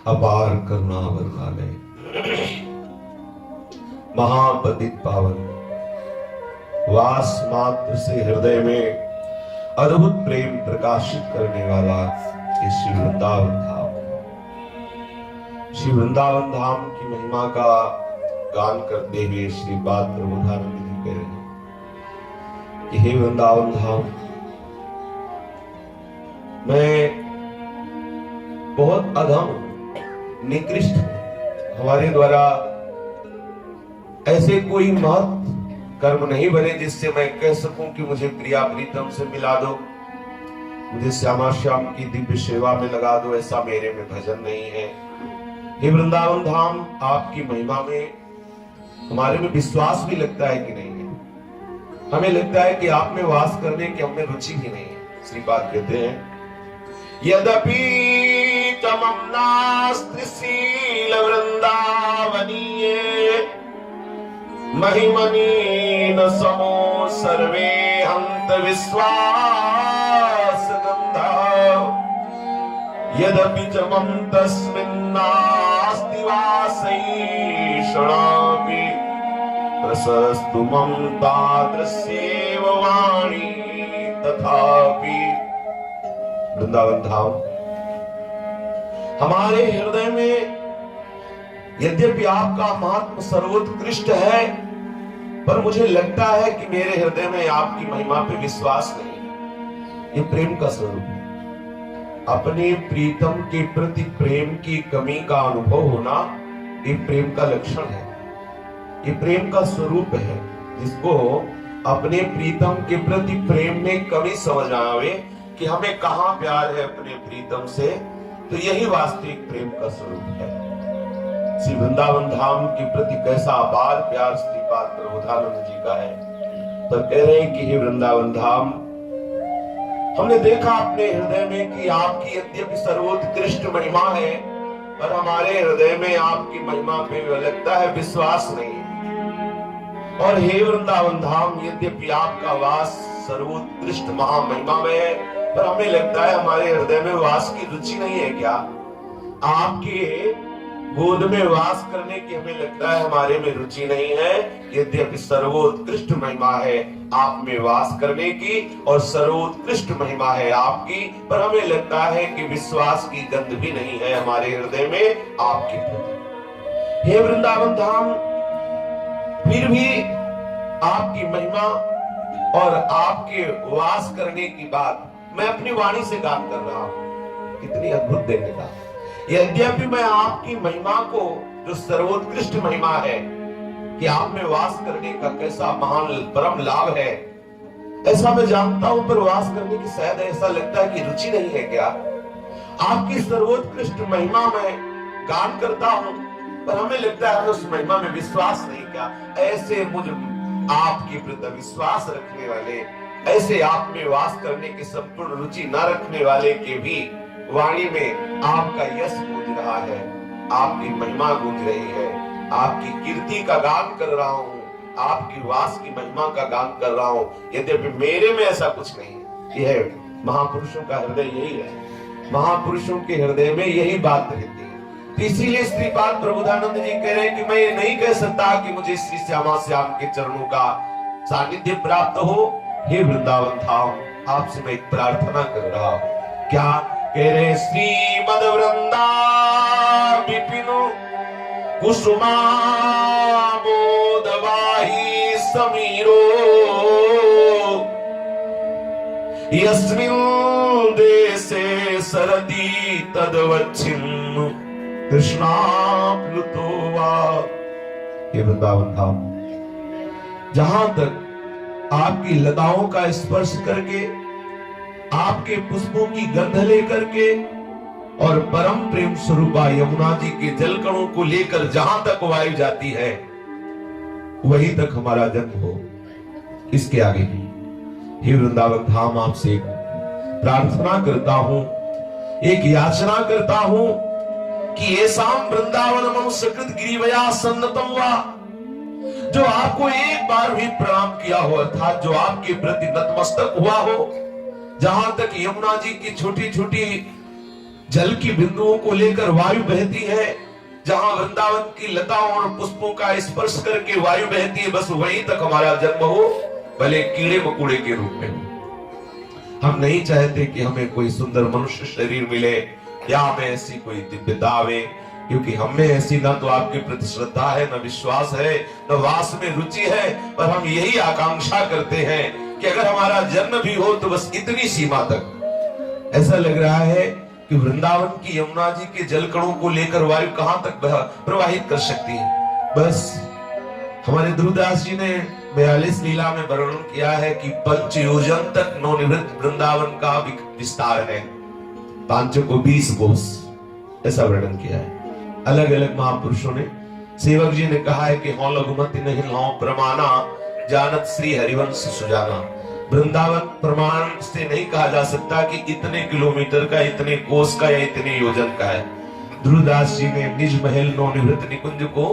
अपार करुणा वर्णालय, महापतित पावन, वास मात्र से हृदय में अद्भुत प्रेम प्रकाशित करने वाला ये श्री वृंदावन धाम। श्री वृंदावन धाम की महिमा का गान करते हुए श्री पाद प्रबोधानंद जी कह रहे हैं कि हे वृंदावन धाम, मैं बहुत अधम निकृष्ट हूं। हमारे द्वारा ऐसे कोई महत् कर्म नहीं बने जिससे मैं कह सकूं कि मुझे प्रिया प्रीतम से मिला दो, मुझे श्यामा श्याम की दिव्य सेवा में लगा दो। ऐसा मेरे में भजन नहीं है। हे वृंदावन धाम, आपकी महिमा में हमारे में विश्वास भी लगता है कि नहीं है। हमें लगता है कि आप में वास करने की हमें रुचि भी नहीं है। श्रीपाद कहते हैं, यद्यपि तमं नास्ति शील वृंदावनीये, महिमनी न समो सर्वे हंत विश्वास गंधा। यद्यपि च मम तस्मिन्नास्ति वासैषणापि, प्रशस्तु मम तादृशेव वाणी तथापि। वृंदावन धाम, हमारे हृदय में यद्यपि आपका महात्म सर्वोत्कृष्ट है, पर मुझे लगता है कि मेरे हृदय में आपकी महिमा पे विश्वास नहीं है। ये प्रेम का स्वरूप है। अपने प्रीतम के प्रति प्रेम की कमी का अनुभव होना ये प्रेम का लक्षण है, ये प्रेम का स्वरूप है। जिसको अपने प्रीतम के प्रति प्रेम में कमी समझ आवे कि हमें कहां प्यार है अपने प्रीतम से, तो यही वास्तविक प्रेम का स्वरूप है। श्री वृंदावन धाम के प्रति कैसा अपार प्यार श्रीपाद प्रबोधानंद जी का है। तो कह रहे हैं कि हे वृंदावन धाम, हमने देखा अपने हृदय में कि आपकी यद्यपि सर्वोत्कृष्ट महिमा है, पर हमारे हृदय में आपकी महिमा पे लगता है विश्वास नहीं। और हे वृंदावन धाम, यद्यपि आपका वास सर्वोत्कृष्ट महामहिमा में है, पर हमें लगता है हमारे हृदय में वास की रुचि नहीं है। क्या आपके गोद में वास करने की हमें लगता है हमारे में रुचि नहीं है। यद्यपि सर्वोत्कृष्ट महिमा है आप में वास करने की, और सर्वोत्कृष्ट महिमा है आपकी, पर हमें लगता है कि विश्वास की गंध भी नहीं है हमारे हृदय में आपके प्रति। हे वृंदावन धाम, फिर भी आपकी महिमा और आपके वास करने की बात मैं अपनी वाणी से गान कर रहा हूं। कितनी अद्भुत देखने का। यद्यपि मैं आपकी महिमा को, जो सर्वोत्कृष्ट महिमा है कि आप में वास करने का कैसा महान परम लाभ है, ऐसा मैं जानता हूं, पर वास करने की शायद ऐसा लगता है कि रुचि नहीं है। क्या आपकी सर्वोत्कृष्ट महिमा में गान करता हूं, पर हमें लगता है उस महिमा में विश्वास नहीं। क्या ऐसे मुझ आपके प्रति विश्वास रखने वाले, ऐसे आप में वास करने की संपूर्ण रुचि न रखने वाले के भी वाणी में आपका यश गूंज रहा है, आपकी महिमा गूंज रही है, आपकी कीर्ति का गान कर रहा हूं, आपकी वास की महिमा का गान कर रहा हूं। यद्यपि मेरे में ऐसा कुछ नहीं। यह महापुरुषों का हृदय यही है। महापुरुषों के हृदय में यही बात रहती है। तो इसीलिए श्रीपाद प्रबोधानंद जी कह रहे हैं कि मैं ये नहीं कह सकता कि मुझे श्री श्यामा श्याम के चरणों का सानिध्य प्राप्त हो। हे वृंदावन धाम, आपसे मैं एक प्रार्थना कर रहा हूं। क्या कह रहे? श्रीमद वृंदा विपिनु कुसुमा बोधवाही समीरो, यस्मिन् देशे सरति तदवच्छिन्नु कृष्णाप्लुतो वा। ये वृंदावन धाम, जहां तक आपकी लताओं का स्पर्श करके, आपके पुष्पों की गंध लेकर के, और परम प्रेम स्वरूपा यमुना जी के जल कणों को लेकर जहां तक वायु जाती है, वहीं तक हमारा जन्म हो। इसके आगे हे वृंदावन धाम, आपसे एक प्रार्थना करता हूं, एक याचना करता हूं कि ऐसाम वृंदावन मम सकृत गिरिवया सन्नतम वा, जो आपको एक बार भी प्रणाम किया हो, अर्थात जो आपके प्रति नतमस्तक हुआ हो, जहां तक यमुना जी की छोटी छोटी जल की बिंदुओं को लेकर वायु बहती है, जहां वृंदावन की लताओं और पुष्पों का स्पर्श करके वायु बहती है, बस वहीं तक हमारा जन्म हो, भले कीड़े मकोड़े के रूप में हो। हम नहीं चाहते कि हमें कोई सुंदर मनुष्य शरीर मिले या हमें ऐसी कोई दिव्यता आवे, क्योंकि हमें ऐसी ना तो आपके प्रति श्रद्धा है, न विश्वास है, न वास में रुचि है, पर हम यही आकांक्षा करते हैं कि अगर हमारा जन्म भी हो तो बस इतनी सीमा तक। ऐसा लग रहा है कि वृंदावन की यमुना जी के जल कणों को लेकर वायु कहां तक प्रवाहित कर सकती है। बस हमारे ध्रुवदास जी ने 42 लीला में वर्णन किया है कि 5 योजन तक नवनिवृत्त वृंदावन का विस्तार है, 5 को 20 कोस, ऐसा वर्णन किया है। अलग अलग महापुरुषों ने, सेवक जी ने कहा है कि हौ लघुमति नहीं लौ प्रमाणा, जानत श्री हरिवंश सुजाना। वृंदावन प्रमाण से नहीं कहा जा सकता कि इतने किलोमीटर का, इतने कोस का या इतने योजन का है। ध्रुवदास जी ने निज महल नवनिवृत्त निकुंज को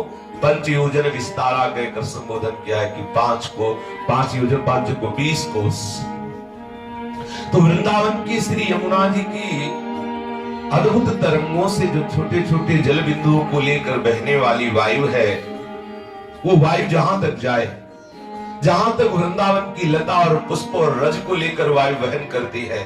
5 योजन विस्तारा कहकर संबोधन किया है कि 5 योजन, 5 को 20 कोस। तो वृंदावन की श्री यमुना जी की अद्भुत तरंगों से जो छोटे छोटे जल बिंदुओं को लेकर बहने वाली वायु है, वो वायु जहां तक जाए, जहां तक वृंदावन की लता और पुष्प और रज को लेकर वायु वहन करती है,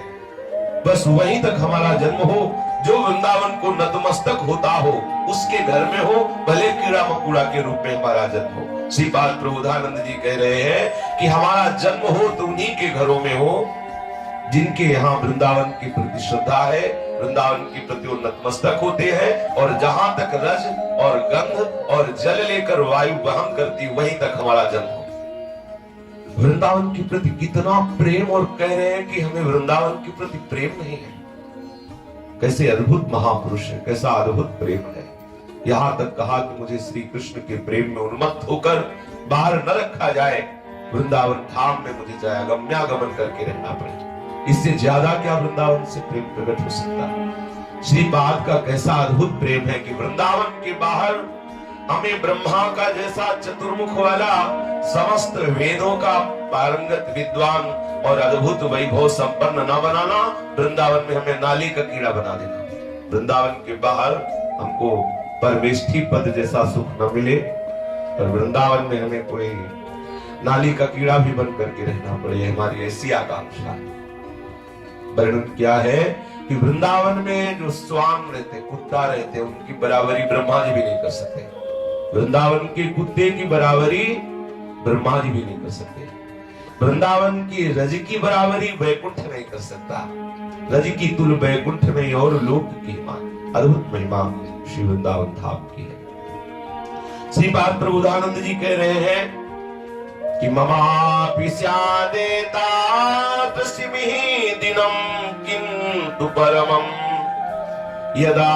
बस वहीं तक हमारा जन्म हो। जो वृंदावन को नतमस्तक होता हो उसके घर में हो, भले कीड़ा मकोड़ा के रूप में हमारा जन्म हो। श्रीपाद प्रबोधानंद जी कह रहे हैं कि हमारा जन्म हो तो उन्हीं के घरों में हो जिनके यहाँ वृंदावन की प्रति श्रद्धा है, वृंदावन की प्रति वो नतमस्तक होते हैं, और जहां तक रज और गंध और जल लेकर वायु वहन करती, वहीं तक हमारा जन्म हो। वृंदावन के प्रति कितना प्रेम, और कह रहे हैं कि हमें वृंदावन के प्रति प्रेम नहीं है। कैसे अद्भुत महापुरुष है, कैसा अद्भुत प्रेम है। यहां तक कहा कि मुझे श्री कृष्ण के प्रेम में उन्मत्त होकर बाहर न रखा जाए, वृंदावन धाम में मुझे जाए गम्यागमन करके रहना पड़े। इससे ज्यादा क्या वृंदावन से प्रेम प्रकट हो सकता है। श्रीपाद का कैसा अद्भुत प्रेम है कि वृंदावन के बाहर हमें ब्रह्मा का जैसा चतुर्मुख वाला, समस्त वेदों का पारंगत विद्वान और अद्भुत वैभव संपन्न न बनाना, वृंदावन में हमें नाली का कीड़ा बना देना। वृंदावन के बाहर हमको परमेष्ठी पद जैसा सुख न मिले, और वृंदावन में हमें कोई नाली का कीड़ा भी बन करके रहना पड़े, हमारी ऐसी आकांक्षा है। वर्णन किया है कि वृंदावन में जो स्वान रहते, कुत्ता रहते, उनकी बराबरी ब्रह्मा जी भी नहीं कर सकते। वृंदावन के कुत्ते की बराबरी ब्रह्मा जी भी नहीं कर सकते। वृंदावन की रज की बराबरी वैकुंठ नहीं कर सकता। रज की तुल वैकुंठ में और लोक की अद्भुत महिमा श्री वृंदावन धाम की है। श्रीपाद प्रबोधानंद जी कह रहे हैं कि ममापि स्यादेता तस्मिहि दिनं किन्तु परमं यदा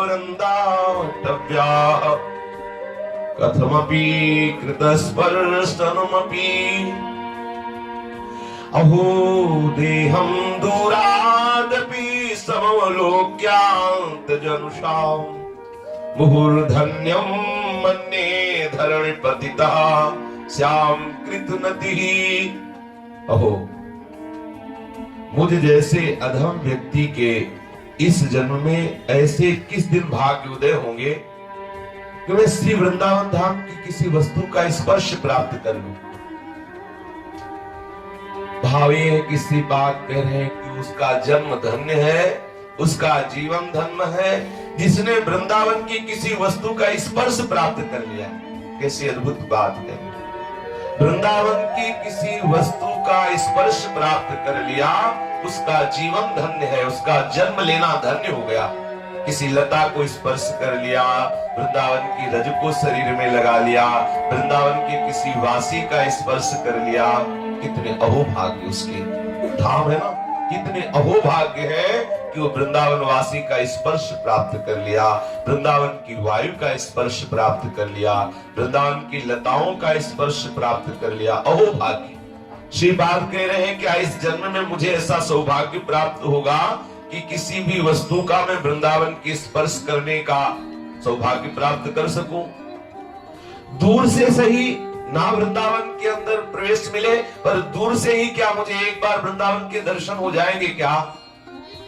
वृन्दावतव्याः कथमपि कृतस्पर्शनमपि अहो देहं दूरादपि समवलोक्यान्तजनुषां मुहुर्धन्यं मन्ये धरणिपतितः श्याम कृतनति। अहो, मुझ जैसे अधम व्यक्ति के इस जन्म में ऐसे किस दिन भाग्य उदय होंगे कि मैं श्री वृंदावन धाम की किसी वस्तु का स्पर्श प्राप्त कर लूं। भाव ये है कि श्रीपाद कह रहे हैं कि उसका जन्म धन्य है, उसका जीवन धन्य है, जिसने वृंदावन की किसी वस्तु का स्पर्श प्राप्त कर लिया। कैसी अद्भुत बात है। वृंदावन की किसी वस्तु का स्पर्श प्राप्त कर लिया, उसका जीवन धन्य है, उसका जन्म लेना धन्य हो गया। किसी लता को स्पर्श कर लिया, वृंदावन की रज को शरीर में लगा लिया, वृंदावन के किसी वासी का स्पर्श कर लिया, कितने अहोभाग्य उसके धाम है ना। कितने अहोभाग्य है कि वो वृंदावन वासी का स्पर्श प्राप्त कर लिया, वृंदावन की वायु का स्पर्श प्राप्त कर लिया, वृंदावन की लताओं का स्पर्श प्राप्त कर लिया। अहोभाग्य। श्रीपाद कह रहे हैं कि इस जन्म में मुझे ऐसा सौभाग्य प्राप्त होगा कि किसी भी वस्तु का मैं वृंदावन की स्पर्श करने का सौभाग्य प्राप्त कर सकूं। दूर से सही, ना वृंदावन के अंदर प्रवेश मिले, पर दूर से ही क्या मुझे एक बार वृंदावन के दर्शन हो जाएंगे क्या?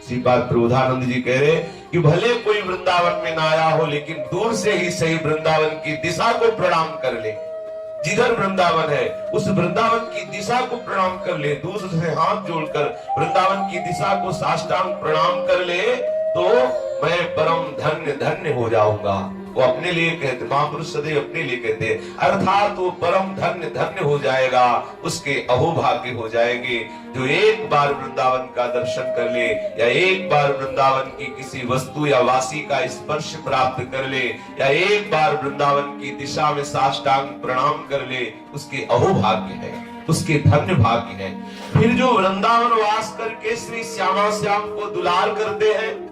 श्रीपाद प्रबोधानंद जी कह रहे कि भले कोई वृंदावन में ना आया हो, लेकिन दूर से ही सही वृंदावन की दिशा को प्रणाम कर ले। जिधर वृंदावन है उस वृंदावन की दिशा को प्रणाम कर ले, दूर से हाथ जोड़कर वृंदावन की दिशा को साष्टांग प्रणाम कर ले, तो मैं परम धन्य धन्य हो जाऊंगा। वो अपने लिए कहते, महापुरुष सदैव अपने लिए कहते, अर्थात वो परम धन्य धन्य हो जाएगा, उसके अहोभाग्य हो जाएंगे जो एक बार वृंदावन का दर्शन कर ले, या एक बार वृंदावन की किसी वस्तु या वासी का स्पर्श प्राप्त कर ले, या एक बार वृंदावन की दिशा में साष्टांग प्रणाम कर ले, उसके अहोभाग्य है, उसके धन्य भाग्य है। फिर जो वृंदावन वास करके श्री श्यामा श्याम को दुलार करते हैं,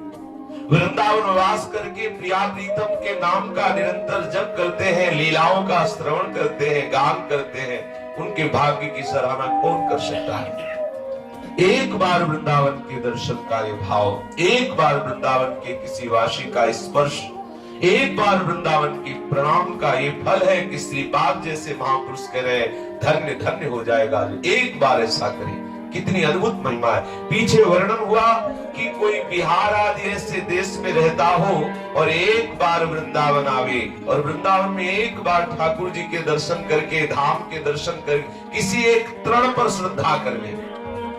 वृंदावन वास करके प्रिया प्रीतम के नाम का निरंतर जप करते हैं, लीलाओं का श्रवण करते हैं, गान करते हैं, उनके भाग्य की सराहना कौन कर सकता है। एक बार वृंदावन के दर्शन का ये भाव, एक बार वृंदावन के किसी वासी का स्पर्श, एक बार वृंदावन की प्रणाम का ये फल है कि श्रीपाद जैसे महापुरुष कह रहे धन्य धन्य हो जाएगा जो एक बार ऐसा करे। कितनी अद्भुत महिमा है। पीछे वर्णन हुआ कि कोई बिहार आदि ऐसे देश में रहता हो और एक बार वृंदावन आवे, और वृंदावन में एक बार ठाकुर जी के दर्शन करके, धाम के दर्शन कर, किसी एक तृण पर श्रद्धा कर ले,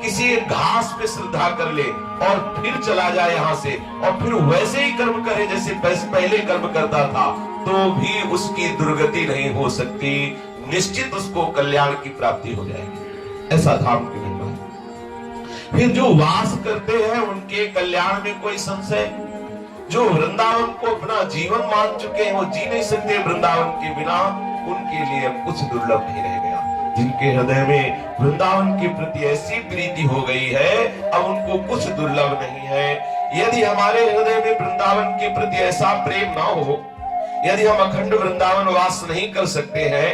किसी एक घास पे श्रद्धा कर ले, और फिर चला जाए यहाँ से, और फिर वैसे ही कर्म करे जैसे पहले कर्म करता था, तो भी उसकी दुर्गति नहीं हो सकती, निश्चित उसको कल्याण की प्राप्ति हो जाएगी। ऐसा धाम की महिमा है। फिर जो वास करते हैं उनके कल्याण में कोई संशय, जो वृंदावन को अपना जीवन मान चुके हैं, वो जी नहीं सकते वृंदावन के बिना, उनके लिए कुछ दुर्लभ नहीं रह गया। जिनके हृदय में वृंदावन के प्रति ऐसी प्रीति हो गई है, अब उनको कुछ दुर्लभ नहीं है। यदि हमारे हृदय में वृंदावन के प्रति ऐसा प्रेम ना हो, यदि हम अखंड वृंदावन वास नहीं कर सकते हैं,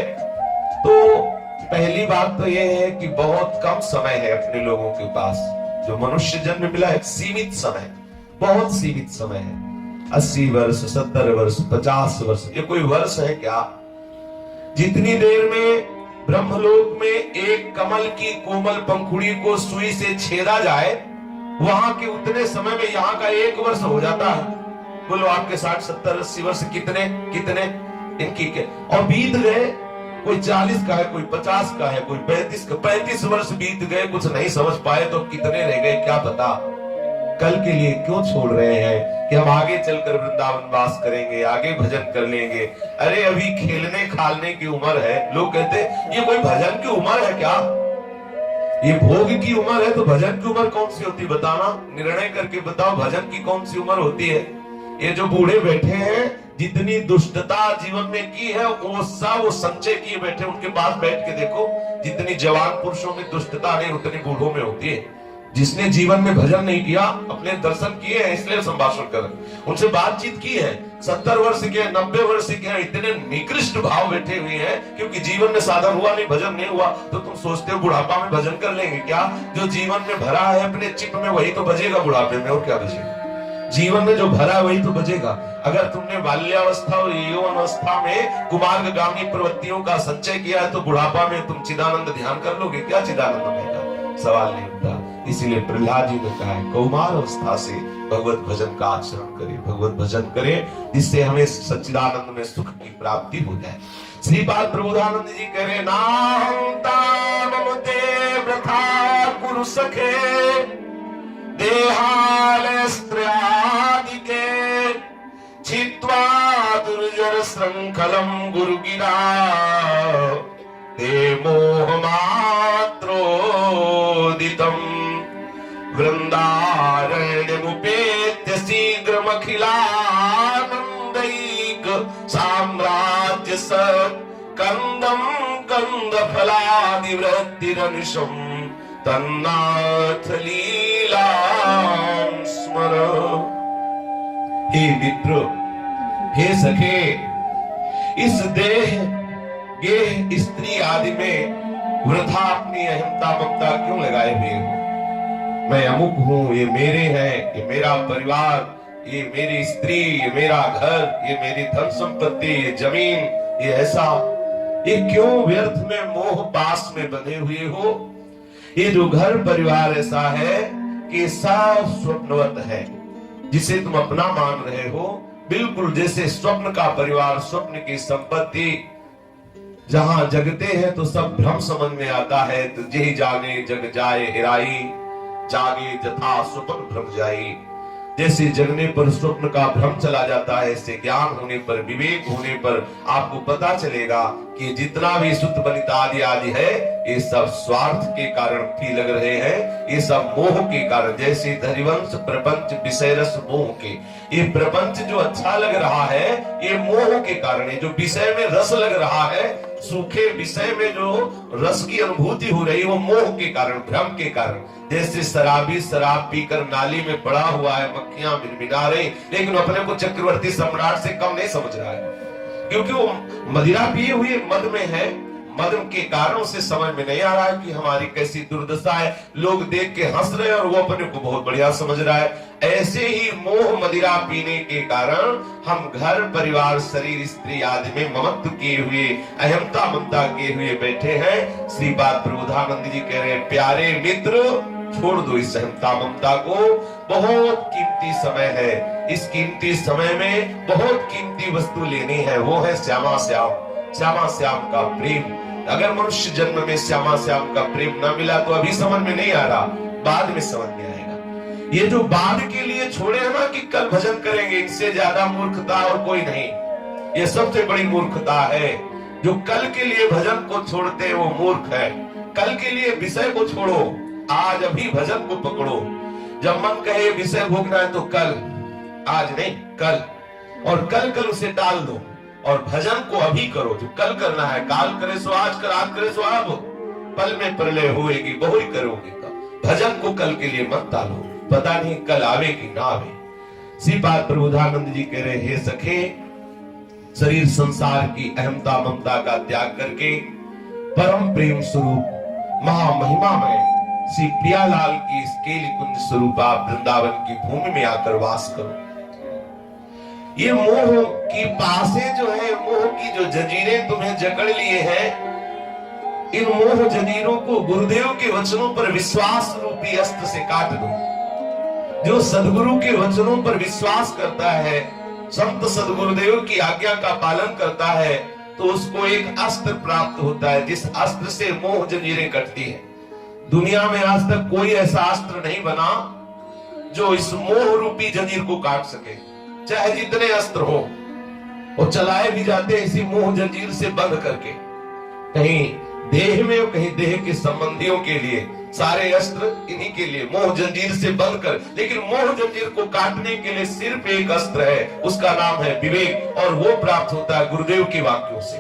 तो पहली बात तो यह है कि बहुत कम समय है अपने लोगों के पास। जो मनुष्य जन्म मिला है सीमित समय, बहुत सीमित समय है। 80 वर्ष, 70 वर्ष, 50 वर्ष, ये कोई वर्ष है क्या? जितनी देर में ब्रह्मलोक में एक कमल की कोमल पंखुड़ी को सुई से छेदा जाए, वहां के उतने समय में यहाँ का 1 वर्ष हो जाता है। बोलो आपके 60, 70, 80 वर्ष कितने कितने इनकी के, और बीत गए। कोई 40 का है, कोई 50 का है, कोई 35 का। 35 वर्ष बीत गए, कुछ नहीं समझ पाए तो कितने रह गए क्या पता। कल के लिए क्यों छोड़ रहे हैं कि हम आगे चलकर वृंदावन वास करेंगे, आगे भजन कर लेंगे। अरे अभी खेलने खालने की उम्र है। लोग कहते ये कोई भजन की उम्र है क्या? ये भोग की उम्र है तो भजन की उम्र कौन सी होती, बताना, निर्णय करके बताओ भजन की कौन सी उम्र होती है। ये जो बूढ़े बैठे हैं, जितनी दुष्टता जीवन में की है वो सब वो संचय किए बैठे, उनके पास बैठ के देखो, जितनी जवान पुरुषों में दुष्टता नहीं उतनी बूढ़ों में होती है। जिसने जीवन में भजन नहीं किया, अपने दर्शन किए हैं इसलिए संभाषण कर, उनसे बातचीत की है, 70 वर्ष के, 90 वर्ष के, इतने निकृष्ट भाव बैठे हुए हैं, क्योंकि जीवन में साधन हुआ नहीं, भजन नहीं हुआ। तो तुम सोचते हो बुढ़ापा में भजन कर लेंगे क्या? जो जीवन में भरा है अपने चिप में वही तो बजेगा बुढ़ापे में, और क्या बजेगा? जीवन में जो भरा है वही तो बजेगा। अगर तुमने बाल्यावस्था और यौवनावस्था में कुमार्गामी प्रवृत्तियों का संचय किया है, तो बुढ़ापा में तुम चिदानंद ध्यान कर लोगे क्या? चिदानंद में का सवाल नहीं उठता। इसीलिए प्रहलाद जी ने कहा है कौमार अवस्था से भगवत भजन का आचरण करें, भगवत भजन करें, जिससे हमें सच्चिदानंद में सुख की प्राप्ति हो जाए। श्रीपाद प्रबोधानंद जी कह रहे गुरु सखे देहालय स्त्रियादिके छित्वा दुर्जर श्रृंखलम गुरु गिरा ते मोह मात्रोदितम वृंदारण्यमुपेत्य शीघ्रमखिलानंदैक साम्राज्य कंदम कंद फलादिवृत्तिरनिशम तन्नाथ लीला स्मर। हे मित्र, हे सखे, इस देह गेह स्त्री आदि में वृथा अपनी अहमता ममता क्यों लगाए हुए हो? मैं अमुक हूं, ये मेरे हैं, ये मेरा परिवार, ये मेरी स्त्री, ये मेरा घर, ये मेरी धन संपत्ति, ये जमीन, ये ऐसा, ये क्यों व्यर्थ में मोह पास में बंधे हुए हो? ये जो घर परिवार ऐसा है कि सब स्वप्नवत है, जिसे तुम अपना मान रहे हो, बिल्कुल जैसे स्वप्न का परिवार, स्वप्न की संपत्ति जहां जगते हैं तो सब भ्रम समझ में आता है। तो जेहि जाने जग जाए हेराई, जागे जथा स्वप्न भ्रम जाई। जैसे जगने पर स्वप्न का भ्रम चला जाता है, ऐसे ज्ञान होने पर, विवेक होने पर आपको पता चलेगा कि जितना भी सुत बनित आदि आदि है, ये सब स्वार्थ के कारण भी लग रहे हैं, ये सब मोह के कारण। जैसे धरिवंश प्रपंच विषय रस मोह के, ये प्रपंच जो अच्छा लग रहा है ये मोह के कारण है। जो विषय में रस लग रहा है, सूखे विषय में जो रस की अनुभूति हो रही है, वो मोह के कारण, भ्रम के कारण। जैसे शराबी शराब पीकर नाली में पड़ा हुआ है, मक्खियां मिनमिना रही, लेकिन अपने को चक्रवर्ती सम्राट से कम नहीं समझ रहा है, क्योंकि वो मदिरा पिए हुए मद में है। मद के कारण उसे समझ में नहीं आ रहा है कि हमारी कैसी दुर्दशा है। लोग देख के हंस रहे हैं और वो अपने को बहुत बढ़िया समझ रहा है। ऐसे ही मोह मदिरा पीने के कारण हम घर परिवार शरीर स्त्री आदि में ममत्व किए हुए, अहमता ममता किए हुए बैठे हैं। श्रीपाद प्रबोधानंद जी कह रहे हैं, प्यारे मित्र छोड़ दो इस अहमता ममता को, बहुत कीमती समय है। इस कीमती समय में बहुत कीमती वस्तु लेनी है, वो है श्यामा श्याम, श्यामा श्याम का प्रेम। अगर मनुष्य जन्म में श्यामा श्याम का प्रेम न मिला तो अभी समझ में नहीं आ रहा, बाद में समझ में आएगा। ये जो बाद के लिए छोड़े हैं ना कि कल भजन करेंगे, इनसे ज्यादा मूर्खता और कोई नहीं। ये सबसे बड़ी मूर्खता है। जो कल के लिए भजन को छोड़ते हैं वो मूर्ख है। कल के लिए विषय को छोड़ो, आज अभी भजन को पकड़ो। जब मन कहे विषय भोगना है तो कल, आज नहीं कल, और कल कल उसे टाल दो और भजन को अभी करो। जो कल करना है, काल करे सो आज कर, आज करे सो अब, पल में प्रलय होएगी बहुरी करोगे। भजन को कल के लिए मत टालो, पता नहीं कल आवे कि ना आवे। श्रीपाद प्रबोधानंद जी कह रहे, हे सखे, शरीर संसार की अहमता ममता का त्याग करके परम प्रेम स्वरूप महामहिमामय श्री प्रियालाल की इस केली कुंज स्वरूप आप वृंदावन की भूमि में आकर वास करो। ये मोह की पासे जो है, मोह की जो जंजीरें तुम्हें जकड़ लिए हैं, इन मोह जंजीरों को गुरुदेव के वचनों पर विश्वास रूपी अस्त्र से काट दो। जो सदगुरु के वचनों पर विश्वास करता है, संत सदगुरुदेव की आज्ञा का पालन करता है, तो उसको एक अस्त्र प्राप्त होता है, जिस अस्त्र से मोह जंजीरें कटती है। दुनिया में आज तक कोई ऐसा अस्त्र नहीं बना जो इस मोह रूपी जंजीर को काट सके। चाहे जितने अस्त्र हो, वो चलाए भी जाते हैं इसी मोह जंजीर से बंध करके, कहीं देह में और कहीं देह के संबंधियों के लिए। सारे अस्त्र इन्हीं के लिए, मोह जंजीर से बंध कर। लेकिन मोह जंजीर को काटने के लिए सिर्फ एक अस्त्र है, उसका नाम है विवेक, और वो प्राप्त होता है गुरुदेव के वाक्यों से।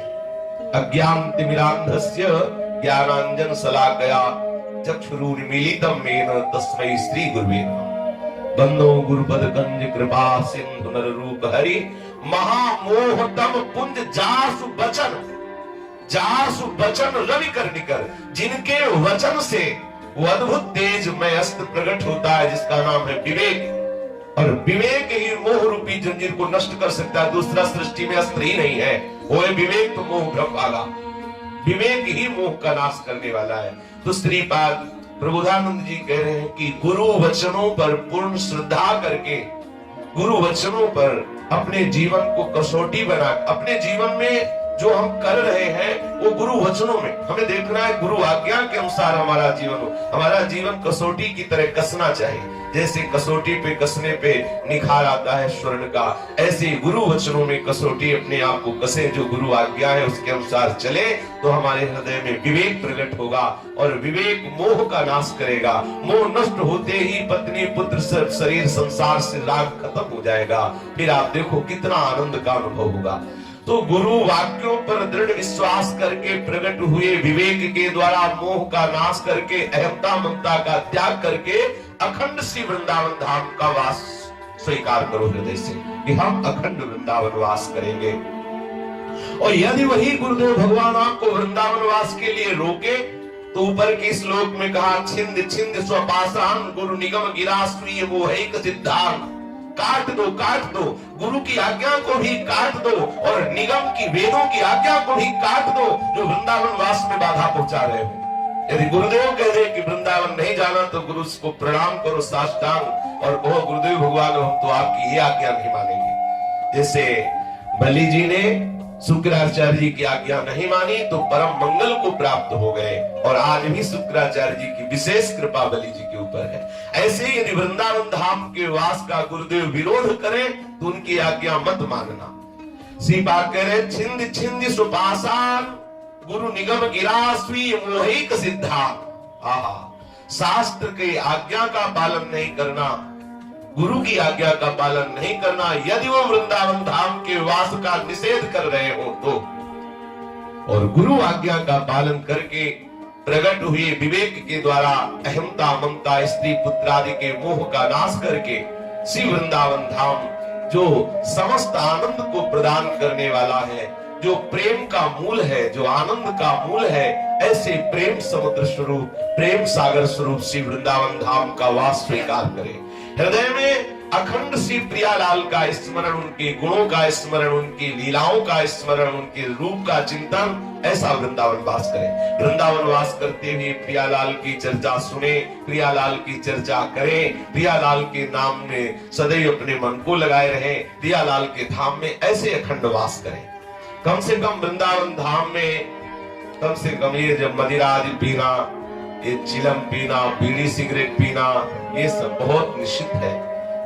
अज्ञान तिमिरांधस्य ज्ञानांजन शलाकया चक्षुरुन्मीलितं येन तस्मै श्री गुरुवे नमः। बंदो गुरुपद गंज कृपा सिंधु नर रूप हरि, महामोहतम पुंज जासु बचन, जासु बचन रवि कर निकर। जिनके वचन से वो अद्भुत तेज में अस्त्र प्रकट होता है, जिसका नाम है विवेक। और विवेक ही मोह रूपी जंजीर को नष्ट कर सकता है। दूसरा सृष्टि में अस्त्र ही नहीं है, वो है विवेक। तो मोह भ्रम वाला विवेक ही मोह का नाश करने वाला है। तो श्रीपाद प्रबोधानंद जी कह रहे हैं कि गुरु वचनों पर पूर्ण श्रद्धा करके, गुरु वचनों पर अपने जीवन को कसौटी बना, अपने जीवन में जो हम कर रहे हैं वो गुरु वचनों में हमें देखना है। गुरु आज्ञा के अनुसार हमारा जीवन हो। हमारा जीवन कसौटी की तरह कसना चाहिए। जैसे कसौटी पे कसने पे निखार आता है स्वर्ण का, ऐसे गुरु वचनों में कसौटी अपने आप को कसे। जो गुरु आज्ञा है उसके अनुसार चले तो हमारे हृदय में विवेक प्रकट होगा, और विवेक मोह का नाश करेगा। मोह नष्ट होते ही पत्नी पुत्र शरीर संसार से राग खत्म हो जाएगा। फिर आप देखो कितना आनंद का अनुभव होगा। तो गुरु वाक्यों पर दृढ़ विश्वास करके प्रकट हुए विवेक के द्वारा मोह का नाश करके, अहमता ममता का त्याग करके अखंड श्री वृंदावन धाम का वास स्वीकार करो हृदय से कि हम अखंड वृंदावन वास करेंगे। और यदि वही गुरुदेव भगवान आपको वृंदावन वास के लिए रोके तो ऊपर के श्लोक में कहा, छिंद छिंद स्वपाषाण गुरु निगम गिरा स्वीय मोहैक सिद्धांत। काट दो, काट दो, गुरु की आज्ञा को भी काट दो और निगम की वेदों की आज्ञा को भी काट दो, जो वृंदावन वास में बाधा पहुंचा रहे हो। यदि गुरुदेव कह दे कि वृंदावन नहीं जाना तो गुरु को प्रणाम करो साष्टांग और कहो गुरुदेव भगवान हम तो आपकी ये आज्ञा नहीं मानेंगे। जैसे बलि जी ने शुक्राचार्य जी की आज्ञा नहीं मानी तो परम मंगल को प्राप्त हो गए, और आज भी शुक्राचार्य जी की विशेष कृपा बलि जी के ऊपर है। ऐसे ही यदि वृंदावन धाम के वास का गुरुदेव विरोध करें तो उनकी आज्ञा मत मानना। श्री बात कह रहे छिंद छिंद सुपासान गुरु निगम गिरा स्वी मोहिक सिद्धा। शास्त्र की आज्ञा का पालन नहीं करना, गुरु की आज्ञा का पालन नहीं करना, यदि वो वृंदावन धाम के वास का निषेध कर रहे हो तो, और गुरु आज्ञा का पालन करके प्रकट हुए विवेक के द्वारा अहमता ममता स्त्री पुत्र आदि के मोह का नाश करके श्री वृंदावन धाम जो समस्त आनंद को प्रदान करने वाला है, जो प्रेम का मूल है, जो आनंद का मूल है, ऐसे प्रेम समुद्र स्वरूप प्रेम सागर स्वरूप श्री वृंदावन धाम का वास स्वीकार करें। हृदय में अखंड श्री प्रियालाल का स्मरण, उनके गुणों का स्मरण, उनकी लीलाओं का स्मरण, उनके रूप का चिंतन, ऐसा वृंदावन वास करें। वृंदावन वास करते हुए प्रियालाल की चर्चा सुने, प्रियालाल की चर्चा करें, प्रियालाल के नाम में सदैव अपने मन को लगाए रहें, प्रियालाल के धाम में ऐसे अखंड वास करें। कम से कम वृंदावन धाम में कम से कम ये जब मदिरा आदि पीना, ये चिलम पीना, बीड़ी सिगरेट पीना, ये सब बहुत निषिद्ध है।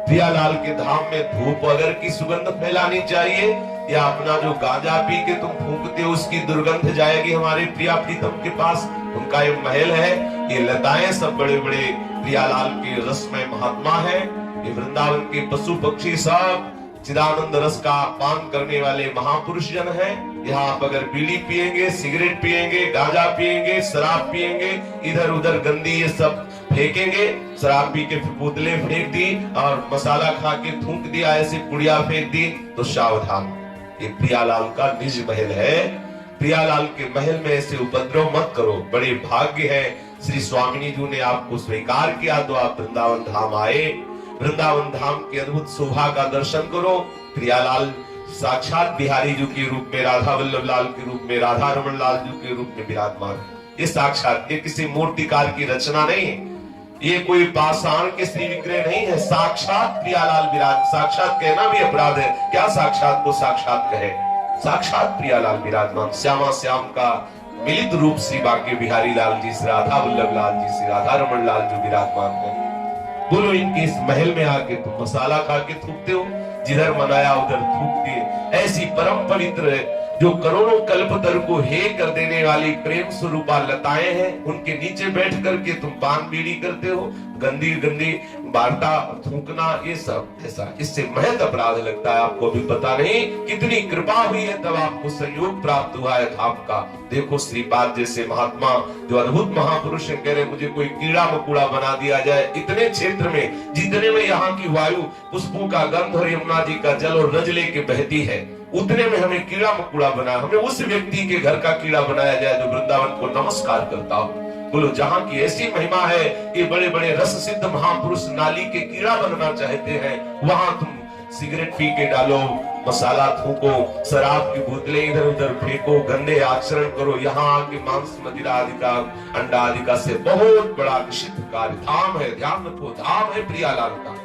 प्रियालाल के धाम में धूप वगैरह की सुगंध फैलानी चाहिए, या अपना जो गांजा पी के तुम फूंकते हो उसकी दुर्गंध जाएगी हमारे प्रिया प्रीतम के पास। उनका ये महल है, ये लताएं सब बड़े बड़े प्रियालाल के रसमय महात्मा है। ये वृंदावन के पशु पक्षी सब चिदानंद रस का पान करने वाले महापुरुष जन हैं। यहाँ आप अगर बीड़ी पिएंगे, सिगरेट पिएंगे, गांजा पिएंगे, शराब पिएंगे, इधर उधर गंदी ये सब फेंकेंगे, शराब पी के बोतलें फेंक दी और मसाला खा के थूक दिया, ऐसे पुड़िया फेंक दी, तो सावधान, ये प्रियालाल का निज महल है। प्रियालाल के महल में ऐसे उपद्रव मत करो। बड़े भाग्य है श्री स्वामिनी जी ने आपको स्वीकार किया तो आप वृंदावन धाम आए। वृंदावन धाम की अद्भुत शोभा का दर्शन करो। प्रियालाल साक्षात बिहारी जी के रूप में, राधा वल्लभ लाल के रूप में, राधा रमन लाल जी के रूप में विराजमान है। ये साक्षात, ये किसी मूर्तिकार की रचना नहीं है, ये कोई पाषाण के श्री विग्रह नहीं है, साक्षात प्रियालाल विराज। साक्षात कहना भी अपराध है, क्या साक्षात को साक्षात कहे, साक्षात प्रियालाल विराजमान। श्यामा श्याम का मिलित रूप श्री बांके बिहारी लाल जी, श्री राधा वल्लभ लाल जी, श्री राधा रमन लाल जो विराजमान है। बोलो इनके इस महल में आके तुम मसाला खा के थूकते हो, जिधर मनाया उधर थूक दिए। ऐसी परम पवित्र जो करोड़ों कल्पतर को हे कर देने वाली प्रेम स्वरूपा लताएं हैं, उनके नीचे बैठ करके तुम पान बीड़ी करते हो, गंदी गंदी वार्ता थूकना, ये सब ऐसा, इससे महज अपराध लगता है। आपको भी पता नहीं कितनी कृपा हुई है, तब आपको संयोग प्राप्त हुआ है धाम का। देखो श्रीपाद जैसे महात्मा जो अद्भुत महापुरुष है, कह रहे मुझे कोई कीड़ा मकोड़ा बना दिया जाए, इतने क्षेत्र में जितने में यहाँ की वायु, पुष्पों का गंध और यमुना जी का जल और रज लेके बहती है, उतने में हमें कीड़ा मकोड़ा बना, हमें उस व्यक्ति के घर का कीड़ा बनाया जाए जो वृंदावन को नमस्कार करता हो। बोलो जहाँ की ऐसी महिमा है कि बड़े बड़े रस सिद्ध महापुरुष नाली के कीड़ा बनना चाहते हैं, वहां तुम सिगरेट पी के डालो, मसाला थूको, शराब की बोतलें इधर उधर फेंको, गंदे आचरण करो, यहाँ आके मांस मदिरा आदि का, अंडा आदि का से बहुत बड़ा निषिद्ध कार्य। धाम है, ध्यान रखो, धाम है प्रियालाल का।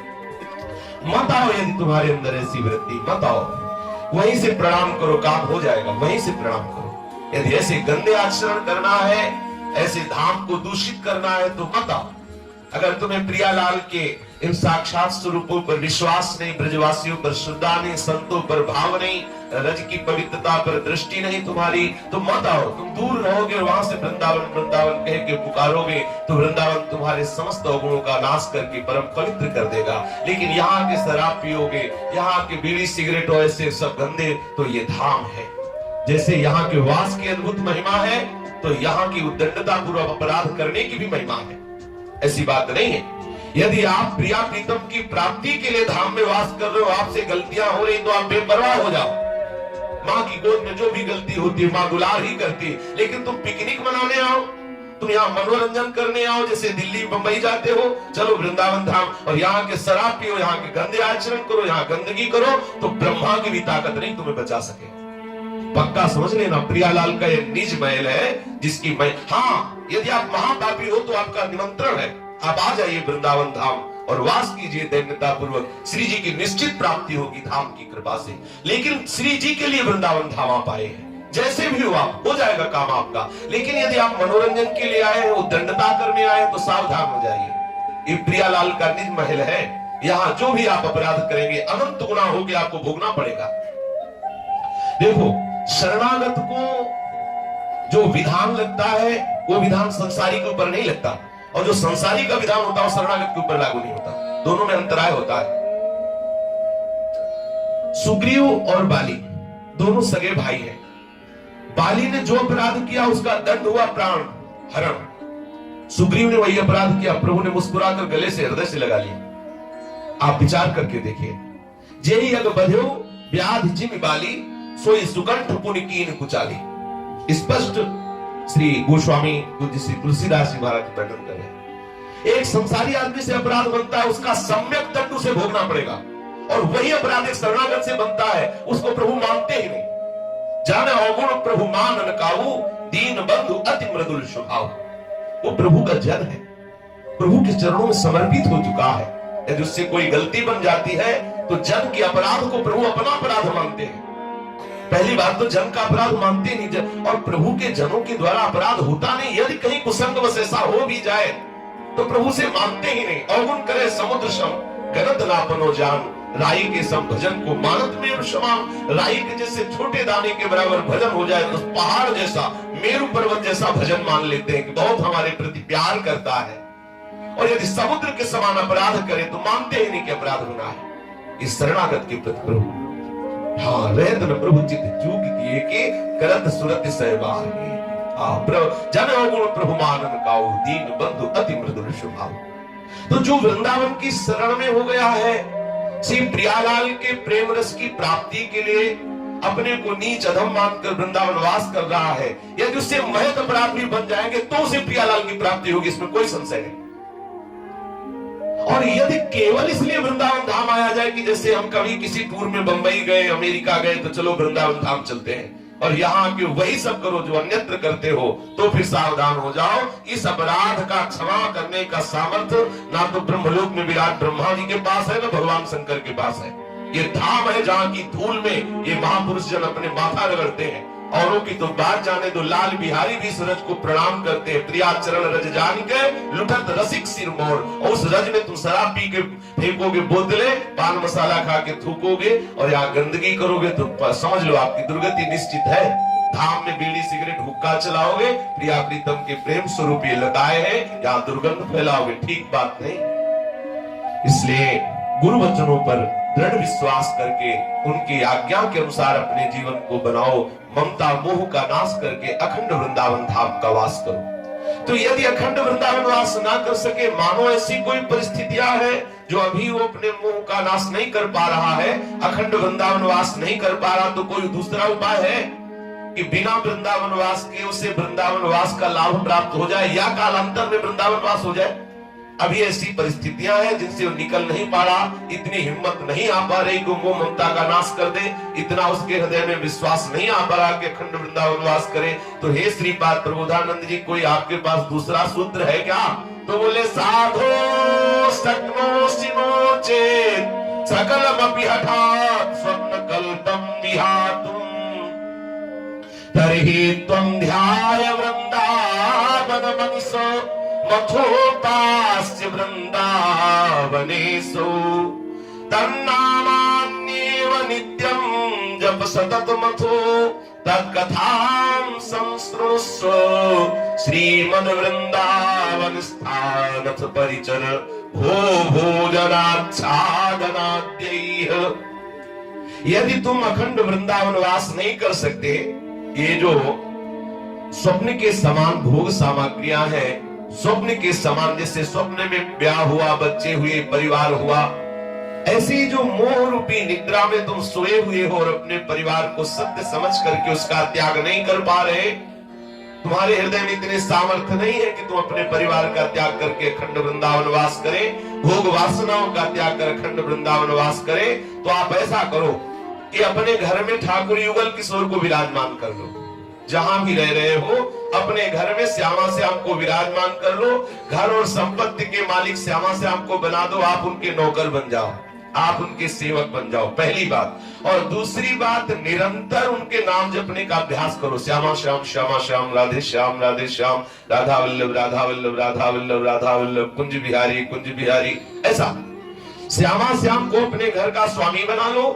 मत आओ, यदि तुम्हारे अंदर ऐसी वृत्ति, मत आओ, वहीं से प्रणाम करो, काम हो जाएगा, वहीं से प्रणाम करो। यदि ऐसे गंदे आचरण करना है, ऐसे धाम को दूषित करना है तो मत आओ। अगर तुम्हें प्रियालाल के इन साक्षात स्वरूपों पर विश्वास नहीं, ब्रजवासियों पर श्रद्धा नहीं, संतों पर भाव नहीं, रज की पवित्रता पर दृष्टि नहीं तुम्हारी, तो मत आओ। तुम दूर रहोगे, वहां से वृंदावन वृंदावन कह के पुकारोगे तो वृंदावन तुम्हारे समस्त अवगुणों का नाश करके परम पवित्र कर देगा। लेकिन यहाँ के शराब पियोगे, यहाँ के बीड़ी सिगरेट और ऐसे सब गंदे, तो ये धाम है। जैसे यहाँ के वास की अद्भुत महिमा है, तो यहाँ की उद्दंडता पूर्वक अपराध करने की भी महिमा है। ऐसी बात नहीं है। यदि आप प्रिया प्रीतम की प्राप्ति के लिए धाम में वास कर रहे हो, आपसे गलतियां हो रही तो आप बेपरवाह हो जाओ। माँ की गोद में जो भी गलती होती है माँ दुलार ही करती है, लेकिन तुम पिकनिक मनाने आओ, तुम यहाँ मनोरंजन करने आओ, जैसे दिल्ली बंबई जाते हो, चलो वृंदावन धाम और यहाँ के शराब पियो, यहाँ के गंदे आचरण करो, यहाँ गंदगी करो, तो ब्रह्मा की भी ताकत नहीं तुम्हें बचा सके। पक्का समझ लेना, प्रियालाल का ये निज महल है जिसकी मैं, हाँ यदि आप महापापी हो तो आपका निमंत्रण है, आप आ जाइए वृंदावन धाम और वास कीजिए दैन्यता पूर्वक, श्री जी की निश्चित प्राप्ति होगी धाम की कृपा से। लेकिन श्री जी के लिए वृंदावन धाम आप आए हैं, जैसे भी हो आप, हो जाएगा काम आपका। लेकिन यदि आप मनोरंजन के लिए आए हैं, दंडता करने आए हैं, तो सावधान हो जाइए। ये प्रियालाल का निज महल है, यहां जो भी आप अपराध करेंगे अनंत गुना होकर आपको भोगना पड़ेगा। देखो, शरणागत को जो विधान लगता है वो विधान संसारी के ऊपर नहीं लगता, और जो संसारी का विधान होता है वो शरणागत के ऊपर लागू नहीं होता, दोनों में अंतराय होता है। सुग्रीव और बाली दोनों सगे भाई हैं। बाली ने जो अपराध किया उसका दंड हुआ प्राण हरण। सुग्रीव ने वही अपराध किया, प्रभु ने मुस्कुराकर गले से हृदय से लगा लिया। आप विचार करके देखिए, जेहि अग बध्यो व्याधि जिमि बाली, सोई सुकंठ पुनि कीन कुचाली। स्पष्ट श्री गोस्वामी श्री तुलसीदास जी महाराज वर्णन कर रहे हैं। एक संसारी आदमी से अपराध बनता है, उसका सम्यक दंड उसे भोगना पड़ेगा, और वही अपराध एक शरणागत से बनता है, उसको प्रभु मानते ही नहीं। जाने अवगुण प्रभु मानन काऊ, दीन बंधु अति मृदुल स्वभाव। वो प्रभु का जन है, प्रभु के चरणों में समर्पित हो चुका है। यदि उससे कोई गलती बन जाती है तो जन के अपराध को प्रभु अपना अपराध मानते हैं। पहली बात तो जन का अपराध मानते नहीं, और प्रभु के जनों के द्वारा अपराध होता नहीं। यदि कहीं कुसंगवश ऐसा हो भी जाए तो प्रभु से मानते ही नहीं। अवगुण करे समुद्र सम, गनत नापनो जान, राई के सम भजन को मानत में समान। राई के जैसे छोटे दाने के बराबर भजन हो जाए तो पहाड़ जैसा, मेरु पर्वत जैसा भजन मान लेते हैं कि बहुत हमारे प्रति प्यार करता है। और यदि समुद्र के समान अपराध करे तो मानते ही नहीं कि अपराध होना है। इस शरणागत के प्रति प्रभु, हाँ रहत न प्रभु चित चूक किए के, करत सुरत सहबार जन अवगुण प्रभु मानन काऊ, दीन बंधु अति मृदुल स्वभाव। तो जो वृंदावन की शरण में हो गया है, श्री प्रियालाल के प्रेम रस की प्राप्ति के लिए अपने को नीच अधम मानकर वृंदावन वास कर रहा है, यदि उससे महत अपराध भी बन जाएंगे तो उसे प्रियालाल की प्राप्ति होगी, इसमें कोई संशय नहीं। और यदि केवल इसलिए वृंदावन धाम आया जाए कि जैसे हम कभी किसी टूर में बंबई गए, अमेरिका गए, तो चलो वृंदावन धाम चलते हैं, और यहाँ के वही सब करो जो अन्यत्र करते हो, तो फिर सावधान हो जाओ। इस अपराध का क्षमा करने का सामर्थ्य ना तो ब्रह्मलोक में विराट ब्रह्मा जी के पास है, ना भगवान शंकर के पास है। ये धाम है जहाँ की धूल में ये महापुरुष जन अपने माथा रगड़ते हैं। औरों की तो बात जाने दो, लाल बिहारी भी इस रज को प्रणाम करते हैं। प्रिया चरण रज जान के लुटत रसिक सिर मोर। और उस रज में तुम शराब पी के फेंकोगे बोतले, पान मसाला खा के थूकोगे, और यहाँ गंदगी करोगे तो समझ लो आपकी दुर्गति निश्चित है। धाम में बीड़ी सिगरेट हुक्का चलाओगे, प्रिया प्रीतम के प्रेम स्वरूप ये लताए हैं, यहाँ दुर्गंध फैलाओगे, ठीक बात नहीं। इसलिए गुरु वचनों पर दृढ़ विश्वास करके उनकी आज्ञा के अनुसार अपने जीवन को बनाओ। ममता मोह का नाश करके अखंड वृंदावन धाम का वास करो। तो यदि अखंड वृंदावन वास ना कर सके, मानो ऐसी कोई परिस्थितियां हैं जो अभी वो अपने मोह का नाश नहीं कर पा रहा है, अखंड वृंदावन वास नहीं कर पा रहा, तो कोई दूसरा उपाय है कि बिना वृंदावन वास के उसे वृंदावन वास का लाभ प्राप्त हो जाए, या कालांतर में वृंदावन वास हो जाए। अभी ऐसी परिस्थितियां हैं जिनसे वो निकल नहीं पा रहा, इतनी हिम्मत नहीं आ पा रही कि मोह ममता का नाश कर दे, इतना उसके हृदय में विश्वास नहीं आ पा रहा कि अखंड वृंदावन वास करे। तो हे श्रीपाद प्रबोधानंद जी, कोई आपके पास दूसरा सूत्र है क्या? तो बोले, साधो शक्नोषि नो चेत् सकलमपि हठात् स्वप्न कल्पं विहातुम्, तर्हि त्वं ध्याय वृंदावन मनीषो मथोपास्य वृंदावनेषु, तन्नामान्येव नित्यं जप सतत मथो, तत्कथां संश्रुष्व श्रीमद् वृंदावन स्थानथ परिचर भो भोजनाच्छादनाद्यैः। यदि तुम अखंड वृंदावन वास नहीं कर सकते, ये जो स्वप्न के समान भोग सामग्रियां हैं, स्वप्न के समान, जैसे स्वप्न में ब्याह हुआ, बच्चे हुए, परिवार हुआ, ऐसी जो मोह रूपी निद्रा में तुम सोए हुए हो और अपने परिवार को सत्य समझ करके उसका त्याग नहीं कर पा रहे, तुम्हारे हृदय में इतने सामर्थ्य नहीं है कि तुम अपने परिवार का त्याग करके अखंड वृंदावन वास करें, भोग वासनाओं का त्याग कर अखंड वृंदावन वास करें, तो आप ऐसा करो, कि अपने घर में ठाकुर युगल किशोर को विराजमान कर लो। जहां भी रह रहे हो अपने घर में श्यामा श्याम को विराजमान कर लो। घर और संपत्ति के मालिक श्यामा श्याम को बना दो। आप उनके नौकर बन जाओ, आप उनके सेवक बन जाओ, पहली बात। और दूसरी बात, निरंतर उनके नाम जपने का अभ्यास करो। श्यामा श्याम श्यामा श्याम, राधे श्याम राधे श्याम, राधा वल्लभ राधा वल्लभ, राधा वल्लभ राधा वल्लभ, कुंज बिहारी कुंज बिहारी। ऐसा श्यामा श्याम को अपने घर का स्वामी बना लो।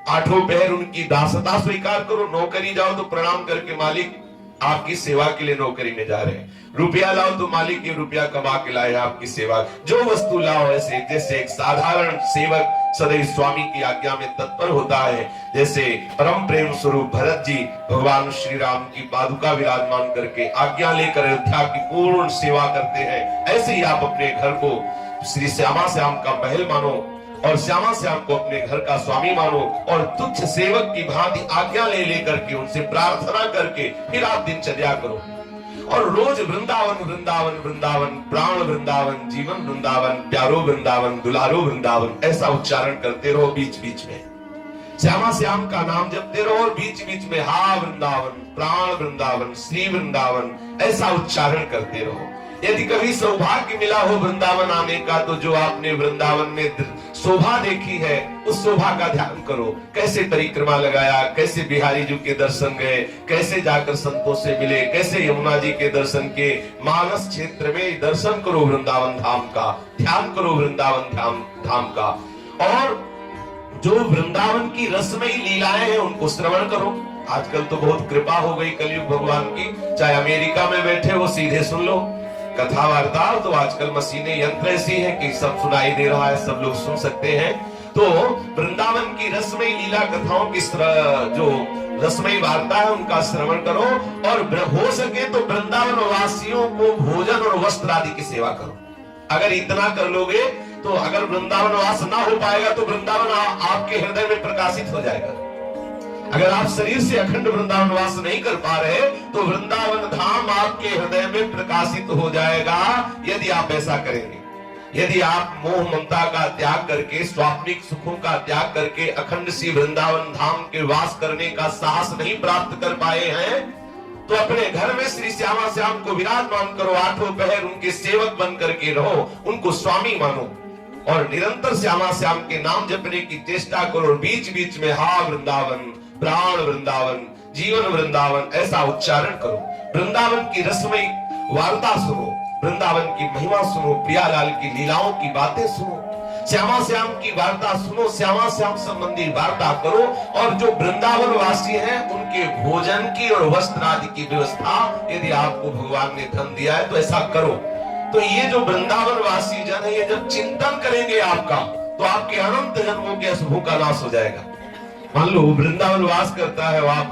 आठों पहर उनकी दासता स्वीकार करो। नौकरी जाओ तो प्रणाम करके मालिक आपकी सेवा के लिए नौकरी में जा रहे हैं। रुपया लाओ तो मालिक ये रुपया कमा के लाए आपकी सेवा। जो वस्तु लाओ ऐसे, जैसे एक साधारण सेवक सदैव स्वामी की आज्ञा में तत्पर होता है, जैसे परम प्रेम स्वरूप भरत जी भगवान श्री राम की पादुका विराजमान करके आज्ञा लेकर अयोध्या की पूर्ण सेवा करते हैं, ऐसे ही आप अपने घर को श्री श्यामा श्याम का महल मानो और श्यामा श्याम को अपने घर का स्वामी मानो और तुच्छ सेवक की भांति आज्ञा ले लेकर के उनसे प्रार्थना करके फिर आप दिनचर्या करो। और रोज वृंदावन वृंदावन वृंदावन, प्राण वृंदावन, जीवन वृंदावन, प्यारो वृंदावन, दुलारो वृंदावन, ऐसा उच्चारण करते रहो। बीच बीच में श्यामा श्याम का नाम जपते रहो और बीच बीच में हा वृंदावन, प्राण वृंदावन, श्री वृंदावन, ऐसा उच्चारण करते रहो। यदि कभी सौभाग्य मिला हो वृंदावन आने का, तो जो आपने वृंदावन में शोभा देखी है उस शोभा का ध्यान करो। कैसे परिक्रमा लगाया, कैसे बिहारी जी के दर्शन गए, कैसे जाकर संतों से मिले, कैसे यमुना जी के दर्शन के, मानस क्षेत्र में दर्शन करो वृंदावन धाम का, ध्यान करो वृंदावन धाम का। और जो वृंदावन की रसमयी लीलाएं हैं उनको श्रवण करो। आजकल तो बहुत कृपा हो गई कलयुग भगवान की, चाहे अमेरिका में बैठे हो सीधे सुन लो कथा वार्ता। तो आजकल मशीनें यंत्र ऐसी हैं कि सब सुनाई दे रहा है, सब लोग सुन सकते हैं। तो वृंदावन की रसमयी लीला कथाओं की जो रसमयी वार्ता है उनका श्रवण करो और हो सके तो वृंदावन वासियों को भोजन और वस्त्र आदि की सेवा करो। अगर इतना कर लोगे तो अगर वृंदावन वास ना हो पाएगा तो वृंदावन आपके हृदय में प्रकाशित हो जाएगा। अगर आप शरीर से अखंड वृंदावन वास नहीं कर पा रहे तो वृंदावन धाम आपके हृदय में प्रकाशित हो जाएगा यदि आप ऐसा करेंगे। यदि आप मोह ममता का त्याग करके, स्वात्मिक सुखों का त्याग करके अखंड सी वृंदावन धाम के वास करने का साहस नहीं प्राप्त कर पाए हैं तो अपने घर में श्री श्यामा श्याम को विराजमान करो। आठों पहर उनके सेवक बन करके रहो, उनको स्वामी मानो और निरंतर श्यामा श्याम के नाम जपने की चेष्टा करो। बीच बीच में हा वृंदावन, प्राण वृंदावन, जीवन वृंदावन, ऐसा उच्चारण करो। वृंदावन की रसमयी वार्ता सुनो, वृंदावन की महिमा सुनो, प्रियालाल की लीलाओं की बातें सुनो, श्यामा श्याम की वार्ता सुनो, श्यामा श्याम संबंधी वार्ता करो। और जो वृंदावन वासी हैं उनके भोजन की और वस्त्र आदि की व्यवस्था यदि आपको भगवान ने धन दिया है तो ऐसा करो। तो ये जो वृंदावन वासी जन है, ये जब चिंतन करेंगे आपका तो आपके अनंत जन्मों के अशुभों का नाश हो जाएगा। मान लो वृंदावन वास करता है, आप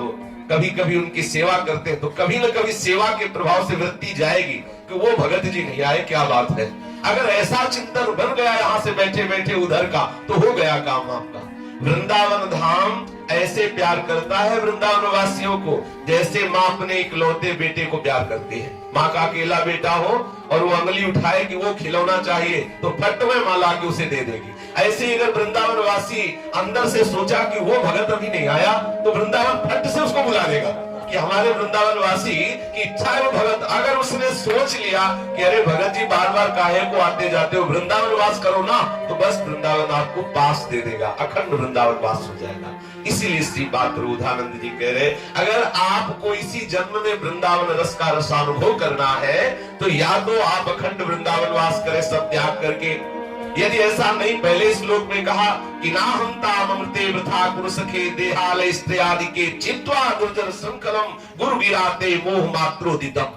कभी कभी उनकी सेवा करते हैं तो कभी न कभी सेवा के प्रभाव से वृत्ति जाएगी कि वो भगत जी नहीं आए, क्या बात है। अगर ऐसा चिंतन बन गया यहाँ से बैठे बैठे उधर का तो हो गया काम आपका। वृंदावन धाम ऐसे प्यार करता है वृंदावन वासियों को जैसे माँ अपने इकलौते बेटे को प्यार करती है। माँ का अकेला बेटा हो और वो अंगली उठाए कि वो खिलौना चाहिए तो फट में माँ ला के उसे दे देगी। ऐसे ही अगर वृंदावन वासी अंदर से सोचा कि वो भगत अभी नहीं आया तो वृंदावन फट से उसको बुला देगा कि हमारे वृंदावन वासी की इच्छा है वो भगत। अगर उसने सोच लिया कि अरे भगत जी बार बार काहे को आते जाते हो, वृंदावन वास करो ना, तो बस वृंदावन आपको पास दे देगा, अखंड वृंदावन वास हो जाएगा। इसीलिए श्री बात रूधानंद जी कह रहे, अगर आपको इसी जन्म में वृंदावन रस का रसानुभव करना है तो या तो आप अखंड वृंदावन वास करें सब त्याग करके। यदि ऐसा नहीं, पहले श्लोक में कहा कि ना हंता ममते वृथा गुरु सखे देहालय स्त्रियादि के चित्वा दुर्जन श्रृंखलम गुरु गिराते मोह मात्रोदितम।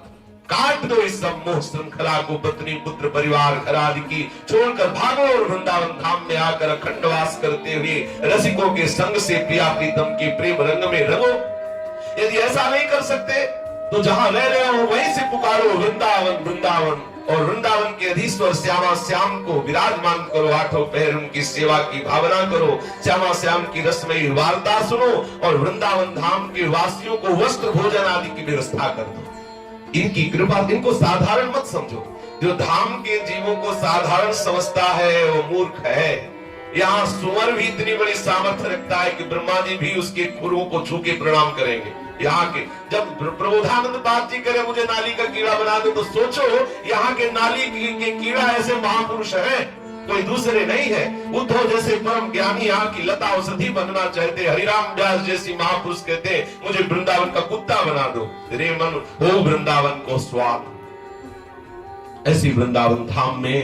काट दो इस सब मोह श्रृंखला को, पत्नी पुत्र परिवार घर आदि की छोड़कर भागो और वृंदावन धाम में आकर अखंड वास करते हुए रसिकों के संग से प्रिया प्रीतम के प्रेम रंग में रंगो। यदि ऐसा नहीं कर सकते तो जहां रह रहे हो वहीं से पुकारो वृंदावन वृंदावन और वृंदावन के अधीश्वर श्यामा श्याम को विराजमान करो। आठों पहर उनकी सेवा की भावना करो, श्यामा श्याम की रसमयी वार्ता सुनो और वृंदावन धाम के वासियों को वस्त्र भोजन आदि की व्यवस्था कर दो। इनकी कृपा, इनको साधारण मत समझो। जो धाम के जीवों को साधारण समझता है वो मूर्ख है। यहाँ सुअर भी इतनी बड़ी सामर्थ्य रखता है कि ब्रह्मा जी भी उसके खुरों को छू के प्रणाम करेंगे। यहाँ के जब प्रबोधानंद बात जी करे मुझे नाली का कीड़ा बना दो, तो सोचो यहाँ के नाली के कीड़ा ऐसे महापुरुष है, कोई दूसरे नहीं है। उद्धव जैसे परम ज्ञानी यहाँ की लता औषधि बनना चाहते, हरिराम व्यास जैसी महापुरुष कहते मुझे वृंदावन का कुत्ता बना दो। रे मन हो वृंदावन को स्वाद। ऐसी वृंदावन धाम में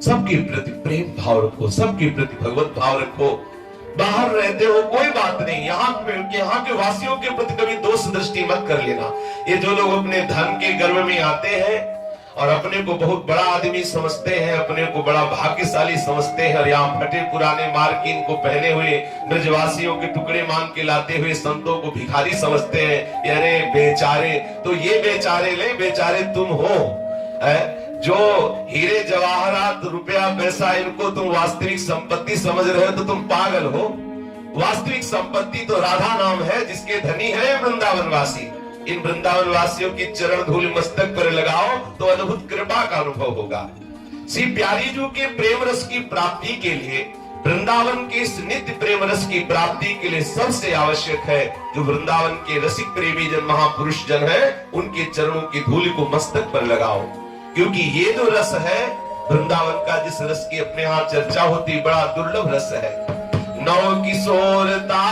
सबके प्रति प्रेम भाव रखो, सबके प्रति भगवत भाव रखो। बाहर रहते हो कोई बात नहीं, यहाँ के वासियों के प्रति कभी दोष दृष्टि मत कर लेना। ये जो लोग अपने धन के गर्व में आते हैं और अपने को बहुत बड़ा आदमी समझते हैं, अपने को बड़ा भाग्यशाली समझते हैं, और यहाँ फटे पुराने मार्किन को पहने हुए ब्रजवासियों के टुकड़े मांग के लाते हुए संतों को भिखारी समझते हैं। अरे बेचारे, तो ये बेचारे ले, बेचारे तुम हो जो हीरे जवाहरात रुपया पैसा इनको तुम वास्तविक संपत्ति समझ रहे हो, तो तुम पागल हो। वास्तविक संपत्ति तो राधा नाम है, जिसके धनी है वृंदावन वासी। इन वृंदावन वासियों की चरण धूल मस्तक पर लगाओ तो अद्भुत कृपा का अनुभव होगा। श्री प्यारी जी के प्रेम रस की प्राप्ति के लिए, वृंदावन के इस नित्य प्रेम रस की प्राप्ति के लिए सबसे आवश्यक है जो वृंदावन के रसिक प्रेमी जन महापुरुष जन है, उनके चरणों की धूल को मस्तक पर लगाओ। क्योंकि ये जो रस है वृंदावन का, जिस रस की अपने यहाँ चर्चा होती, बड़ा दुर्लभ रस है। नौ किशोरता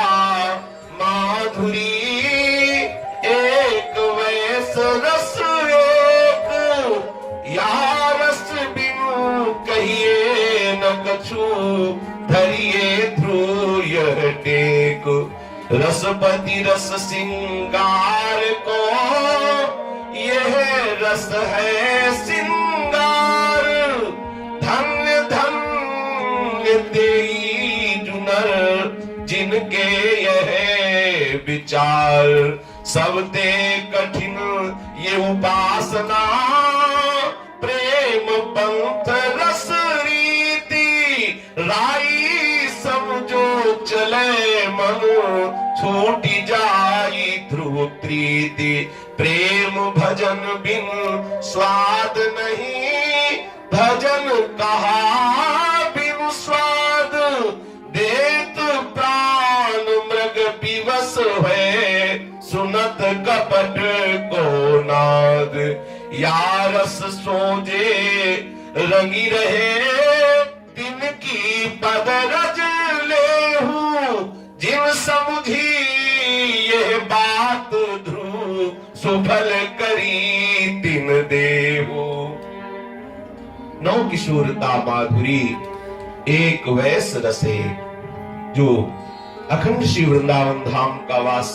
माधुरी एक वैस रस एक, या रस बिनु कहिए न कछु, धरिए ध्रुव यह टेक। रसपति रस सिंगार को यह रस है सिंगार, धन्य धन्य तेई जुनर जिनके यह विचार। सब ते कठिन ये उपासना, प्रेम पंथ रस रीति, राई समझो चले मन, छूटी जाई ध्रुव प्रीति। प्रेम भजन बिन स्वाद नहीं, भजन कहा बिन स्वाद, देत प्राण मृग विवश है, सुनत कपट को नाद। या रस सोजे रंगी रहे, दिन की पद रज लेहूं, जिन समुझी यह बात ध्रुव, सुफल करी तिन देहु। नौ किशोरता माधुरी एक वैस रसे, जो अखंड श्री वृंदावन धाम का वास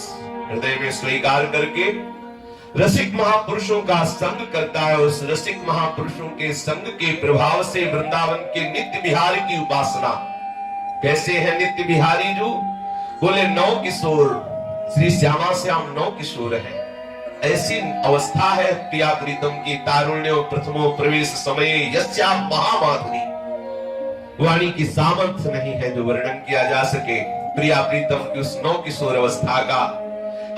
हृदय में स्वीकार करके रसिक महापुरुषों का संग करता है। उस रसिक महापुरुषों के संग के प्रभाव से वृंदावन के नित्य बिहारी की उपासना। कैसे है नित्य बिहारी जो? बोले नौ किशोर, श्री श्यामा श्याम नौ किशोर है। ऐसी अवस्था है प्रिया प्रीतम की, तारुण्य प्रथमो प्रवेश समय यस्या महामाधुरी। वाणी की सामर्थ्य नहीं है जो वर्णन किया जा सके प्रिया प्रीतम की उस नौ किशोर अवस्था का।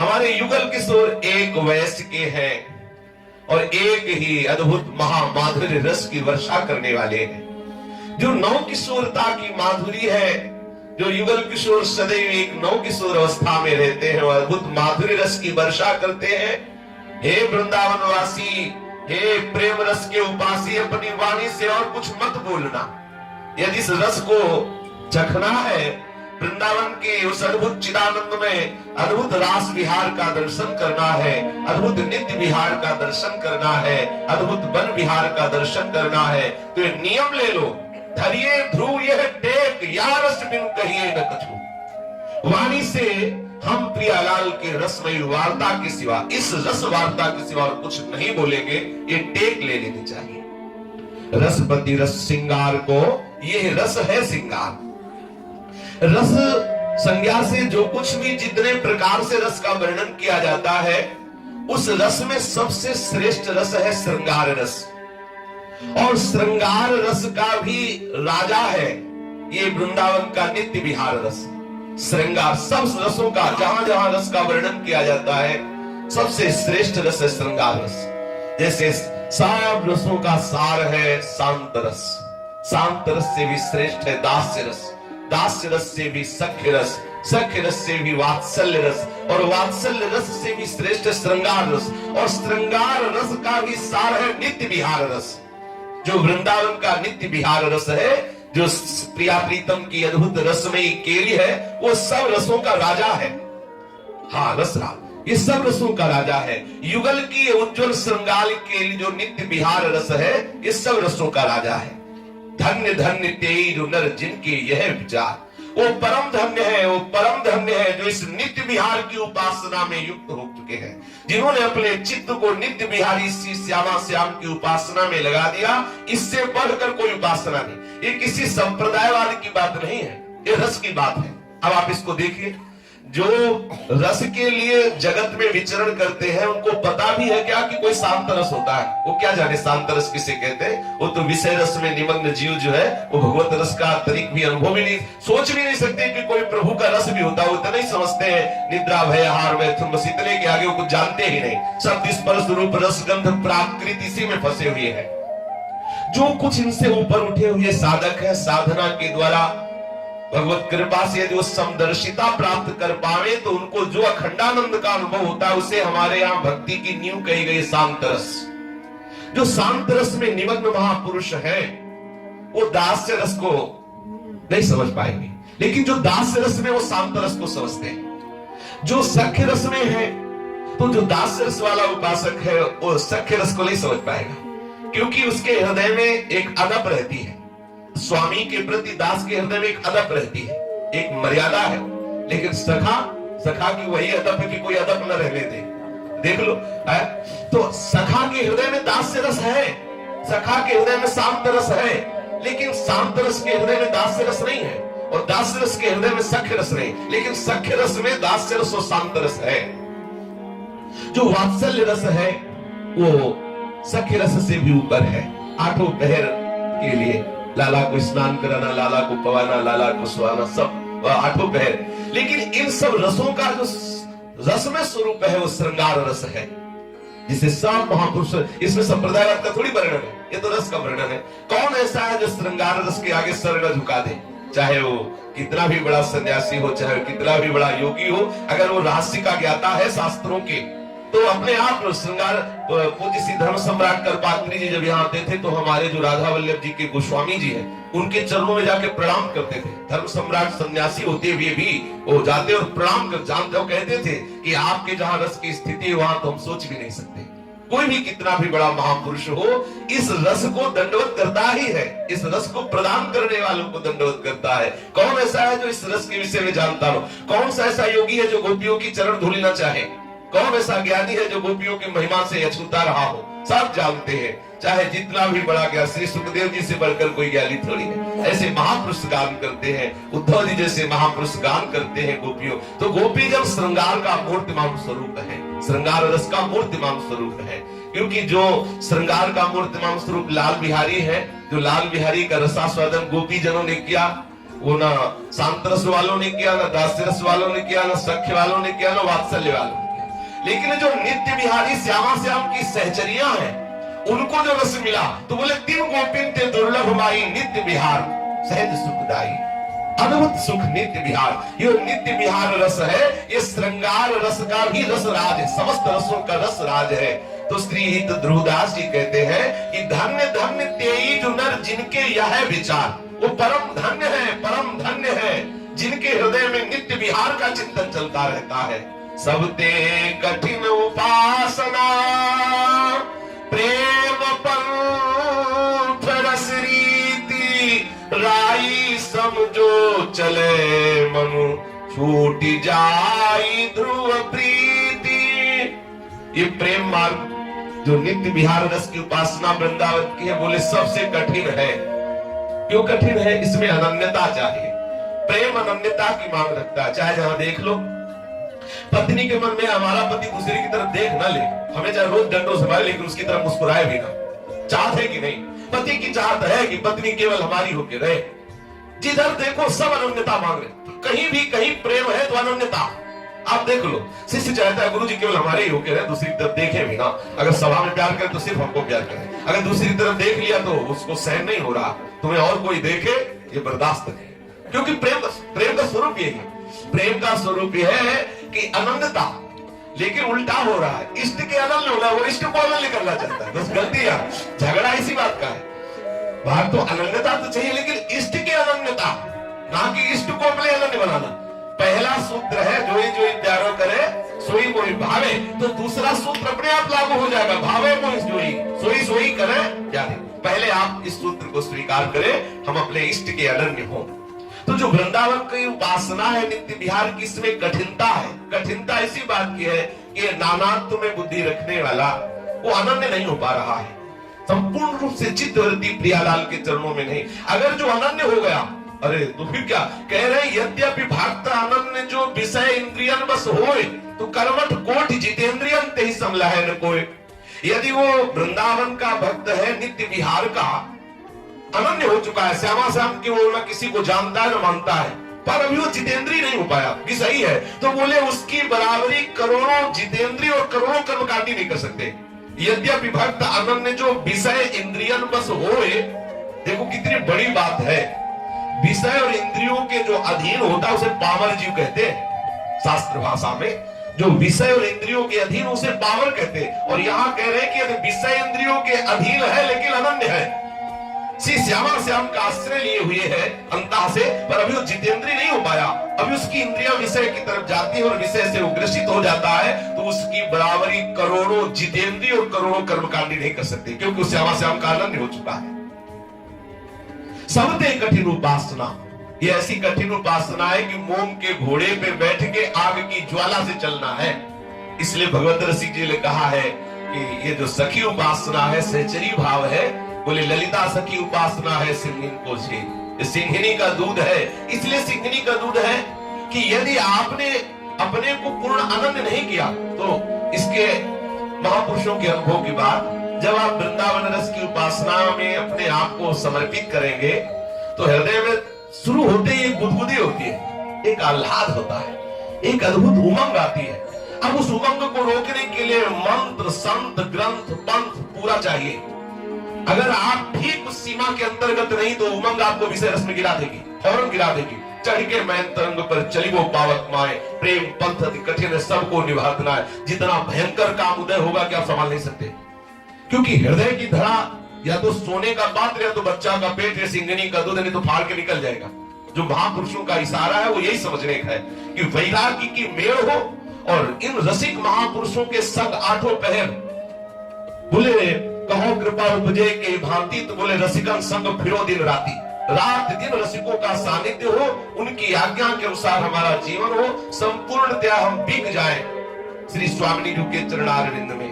हमारे युगल किशोर एक वयस के हैं और एक ही अद्भुत महामाधुर्य रस की वर्षा करने वाले हैं। जो नौ किशोरता की माधुरी है, जो युगल किशोर सदैव एक नौ किशोर अवस्था में रहते हैं और अद्भुत माधुर्य रस की वर्षा करते हैं। हे वृंदावन वासी, हे प्रेम रस के उपासी, अपनी वाणी से और कुछ मत बोलना। यदि इस रस को चखना है, वृंदावन के उस अद्भुत चिदानंद में अद्भुत रास विहार का दर्शन करना है, अद्भुत नित्य विहार का दर्शन करना है, अद्भुत वन विहार का दर्शन करना है, तो ये नियम ले लो। धरिए ध्रुव यह टेक, या रस बिनु कहिए न कछु। वाणी से हम प्रियालाल के रसमयी वार्ता के सिवा, इस रस वार्ता के सिवा और कुछ नहीं बोलेंगे। ये टेक ले लेनी चाहिए। रसपति रस सिंगार को, यह रस है सिंगार। रस संज्ञा से जो कुछ भी जितने प्रकार से रस का वर्णन किया जाता है, उस रस में सबसे श्रेष्ठ रस है श्रृंगार रस। और श्रृंगार रस का भी राजा है ये वृंदावन का नित्य विहार रस। श्रृंगार सब रसों का, जहां जहां रस का वर्णन किया जाता है, सबसे श्रेष्ठ रस है श्रृंगार रस। जैसे सब रसों का सार है शांत रस, शांत रस से भी श्रेष्ठ है दास्य रस। दास्य रस से भी सख्य रस, सख्य रस से भी वात्सल्य रस, और वात्सल्य रस से भी श्रेष्ठ श्रृंगार रस, और श्रृंगार रस का भी सार है नित्य विहार रस। जो वृंदावन का नित्य विहार रस है, जो प्रिया प्रीतम की अद्भुत रसमयी केली है, वो सब रसों का राजा है। हाँ, रसराज ये सब रसों का राजा है। युगल की उज्जवल श्रृंगार केली जो नित्य विहार रस है, ये सब रसों का राजा है। धन्य धन्य तेई जो नर जिनके यह विचार, वो परम धन्य है, वो परम धन्य है जो इस नित्य विहार की उपासना में युक्त हो चुके हैं, जिन्होंने अपने चित्त को नित्य विहारी श्री श्यामा श्याम की उपासना में लगा दिया। इससे बढ़कर कोई उपासना नहीं। ये किसी संप्रदायवाद की बात नहीं है, ये रस की बात है। अब आप इसको देखिए, जो रस के लिए जगत में विचरण करते हैं उनको पता भी है क्या कि कोई शांत रस होता है। वो क्या जाने शांत रस किसे कहते हैं। वो तो विषय रस में निमग्न जीव जो है वो भगवत रस का तरीक भी अनुभव भी नहीं, सोच भी नहीं सकते कि कोई प्रभु का रस भी होता है। वो इतना ही समझते हैं निद्रा भय आहार मैथुन बस, इतने के आगे वो कुछ जानते ही नहीं। शब्द स्पर्श रूप रस गंध प्राकृत इसी में फंसे हुए हैं। जो कुछ इनसे ऊपर उठे हुए साधक है, साधना के द्वारा भगवत कृपा से यदि वो समदर्शिता प्राप्त कर पावे तो उनको जो अखंडानंद का अनुभव होता है उसे हमारे यहाँ भक्ति की नींव कही गई शांत रस। जो शांत रस में निमग्न महापुरुष है वो दास्य रस को नहीं समझ पाएंगे, लेकिन जो दास्य रस में वो शांत रस को समझते हैं। जो सख्य रस में है तो जो दास्य रस वाला उपासक है वो सख्य रस को नहीं समझ पाएगा, क्योंकि उसके हृदय में एक अदप रहती है। स्वामी के प्रति दास के हृदय में एक अदप रहती है, एक मर्यादा है। लेकिन सखा की वही अदप है कि कोई अदप न रहने दे। देख लो है? तो सखा के हृदय में दास्य रस है, सखा के हृदय में शांत रस है, लेकिन शांत रस के हृदय में दास्य रस नहीं है, और दास्य रस के हृदय में सख्य रस नहीं, लेकिन सख्य रस में दास्य रस और शांत रस है। जो वात्सल्य रस है वो सख्य रस से भी ऊपर है। आठों पहर के लिए लाला को स्नान कराना, लाला को पवाना, लाला को सुहाना, सब आठों पहर। लेकिन इन सब रसों का जो रसमय स्वरूप है वो श्रृंगार रस है, जिसे सब महापुरुष, इसमें संप्रदायवाद का थोड़ी वर्णन है, ये तो रस का वर्णन है। कौन ऐसा है जो श्रृंगार रस के आगे सर न झुका दे, चाहे वो कितना भी बड़ा सन्यासी हो, चाहे कितना भी बड़ा योगी हो। अगर वो रहस्य का ज्ञाता है शास्त्रों के तो अपने आप श्रृंगार। पूज्य श्री धर्म सम्राट करपात्री जी जब यहाँ आते थे तो हमारे जो राधा वल्लभ जी के गोस्वामी जी हैं उनके चरणों में जाके प्रणाम करते थे। धर्म सम्राट सन्यासी होते हुए भी वो जाते और प्रणाम कर जानते हो, कहते थे कि आपके जहाँ रस की स्थिति है वहां तो हम सोच भी नहीं सकते। कोई भी कितना भी बड़ा महापुरुष हो इस रस को दंडवत करता ही है, इस रस को प्रदान करने वालों को दंडवत करता है। कौन ऐसा है जो इस रस के विषय में जानता हो? कौन सा ऐसा योगी है जो गोपियों की चरण धूलि न चाहे? कौन ऐसा ज्ञानी है जो गोपियों की महिमा से अछूता रहा हो? सब जानते हैं, चाहे जितना भी बड़ा ज्ञान, श्री सुखदेव जी से बढ़कर कोई ज्ञानी थोड़ी है। ऐसे महापुरुष गान करते हैं, उद्धव जी जैसे महापुरुष गान करते हैं गोपियों। तो गोपी जब श्रृंगार का मूर्तिमान स्वरूप है, श्रृंगार रस का मूर्तिमान स्वरूप है, क्योंकि जो श्रृंगार का मूर्तिमान स्वरूप लाल बिहारी है, जो लाल बिहारी का रसास्वादन गोपी जनों ने किया, वो ना शांत रस वालों ने किया, ना दास्य रस वालों ने किया, ना सख्य वालों ने किया, ना वात्सल्य वालों ने किया। लेकिन जो नित्य विहारी श्यामा श्याम की सहचरियां हैं उनको जो रस मिला तो बोले तीन गोपिन ते दुर्लभ माई नित्य विहार सहज सुखदाई। अद्भुत सुख नित्य विहार, ये नित्य विहार रस है, ये श्रृंगार रस का भी रस राज है, समस्त रसों का रस राज है। तो श्री हित ध्रुवदास जी कहते हैं कि धन्य धन्य तेई जो नर जिनके यह विचार, वो परम धन्य है, परम धन्य है जिनके हृदय में नित्य विहार का चिंतन चलता रहता है। सबते कठिन उपासना प्रेम पंथ रस रीति राई समझो चले मनु छूट जाई ध्रुव प्रीति। ये प्रेम मार्ग जो नित्य विहार रस की उपासना वृंदावन की है, बोले सबसे कठिन है। क्यों कठिन है? इसमें अनन्यता चाहिए। प्रेम अनन्यता की मांग रखता है। चाहे जहां देख लो, पत्नी के मन में हमारा पति दूसरे की तरफ देख न ले, हमें चाहे रोज डंडों से मारे लेकिन उसकी तरफ मुस्कुराए भी ना। चाहत है कि नहीं? पति की चाहत है कि पत्नी केवल हमारी होकर रहे। जिधर देखो सब अनन्यता मांग रहे, कहीं भी कहीं प्रेम है तो अनन्यता। आप देख लो, शिष्य चाहता है गुरु जी केवल हमारे ही होकर रहे, दूसरी तरफ देखे भी ना। अगर सभा में प्यार करे तो सिर्फ हमको प्यार करे, अगर दूसरी तरफ देख लिया तो उसको सहन नहीं हो रहा, तुम्हें और कोई देखे ये बर्दाश्त नहीं। क्योंकि प्रेम का स्वरूप यही है। प्रेम का स्वरूप यह है कि अनन्यता, लेकिन उल्टा हो रहा है, इष्ट के अनन्य होना, वो इष्ट को अनन्य करना चाहता है। बस गलती है, झगड़ा इसी बात का है। बात तो अनन्यता तो चाहिए, लेकिन इष्ट की अनन्यता, ना कि इष्ट को अपने अनन्य बनाना। पहला सूत्र है जोई जोई प्यारो करे सोई मोई भावे, तो दूसरा सूत्र अपने आप लागू हो जाएगा, भावे मोई जोई सोई सोई करे प्यारे। पहले आप इस सूत्र को स्वीकार करें, हम अपने इष्ट के अनन्य हो। तो जो वृंदावन की उपासना है नित्य विहार की, इसमें कठिनता है। कठिनता इसी बात की है कि नानात्व में बुद्धि रखने वाला वो अनन्य नहीं हो पा रहा है, संपूर्ण रूप से चित्तवृत्ति प्रियालाल के चरणों में नहीं। अगर जो अनन्य हो गया, अरे तो फिर क्या कह रहे, यद्यपि भक्त अनन्य जो विषय इंद्रियन बस होए, तो कर्मठ कोटि जितेंद्रियन ते ही समला है न कोई। यदि वो वृंदावन का भक्त है, नित्य विहार का अनन्य हो चुका है, श्यामा श्याम की ओर न किसी को जानता है न मानता है, पर अभी वो जितेंद्रीय नहीं हो पाया, कि सही है, तो बोले उसकी बराबरी करोड़ों जितेंद्रीय और करोड़ों कर्मकांडी नहीं कर सकते। यद्यपि भक्त अनन्य जो विषय इंद्रियन बस होए, देखो कितनी बड़ी बात है। विषय और इंद्रियों के जो अधीन होता है उसे पावर जीव कहते हैं। शास्त्र भाषा में जो विषय और इंद्रियों के अधीन उसे पावर कहते हैं। और यहाँ कह रहे हैं कि विषय इंद्रियों के अधीन है लेकिन अनन्य है। श्री श्यामा श्याम का आश्रय लिए हुए है अंतः से, पर अभी वो जितेंद्रिय नहीं हो पाया। अभी उसकी इंद्रियां विषय की तरफ जाती है और विषय से वो ग्रसित हो जाता है, तो उसकी बराबरी करोड़ों जितेंद्रिय और करोड़ों कर्मकांडी नहीं कर सकते, क्योंकि उस श्यामा श्याम का अनन्य हो चुका है। सबसे कठिन उपासना ये ऐसी कठिन उपासना है कि मोम के घोड़े पे बैठ के आग की ज्वाला से चलना है। इसलिए भगवत रसिक जी ने कहा है कि ये जो सखी उपासना है सहचरी भाव है। बोले ललिता सखी उपासना है सिंहिन को छेद, सिंहिनी का दूध है। इसलिए सिंहिनी का दूध है कि यदि आपने अपने को पूर्ण अनन्य नहीं किया, तो इसके महापुरुषों के अनुभव की बात, जब आप वृंदावन रस की उपासना में अपने आप को समर्पित करेंगे, तो हृदय में शुरू होते ही एक गुदगुदी होती है, एक आह्लाद होता है, एक अद्भुत उमंग आती है। अब उस उमंग को रोकने के लिए मंत्र, संत, ग्रंथ, पंथ पूरा चाहिए। अगर आप ठीक उस सीमा के अंतर्गत नहीं, तो उमंग आपको विषय रस में गिरा देगी, फौरन गिरा देगी। चढ़ के मैन तरंग पर चली वो पावक माए, प्रेम पंथ अति कठिन है सबको निभातना है। जितना भयंकर काम उदय होगा कि आप संभाल नहीं सकते, क्योंकि हृदय की धरा या तो सोने का पात्र या तो बच्चा का पेट या सिंगनी का दूध, नहीं तो फाड़ के निकल जाएगा। जो महापुरुषों का इशारा है वो यही समझने का है कि वैरागी की मेल हो और इन रसिक महापुरुषों के संग आठों पहर। बोले कहो कृपा उपजे के भांति, तो बोले रसिकन संग फिरो दिन राती, रात दिन रसिकों का सानिध्य हो, उनकी आज्ञा के अनुसार हमारा जीवन हो, संपूर्णतया हम बिक जाए श्री स्वामी जी के चरणारविंद में।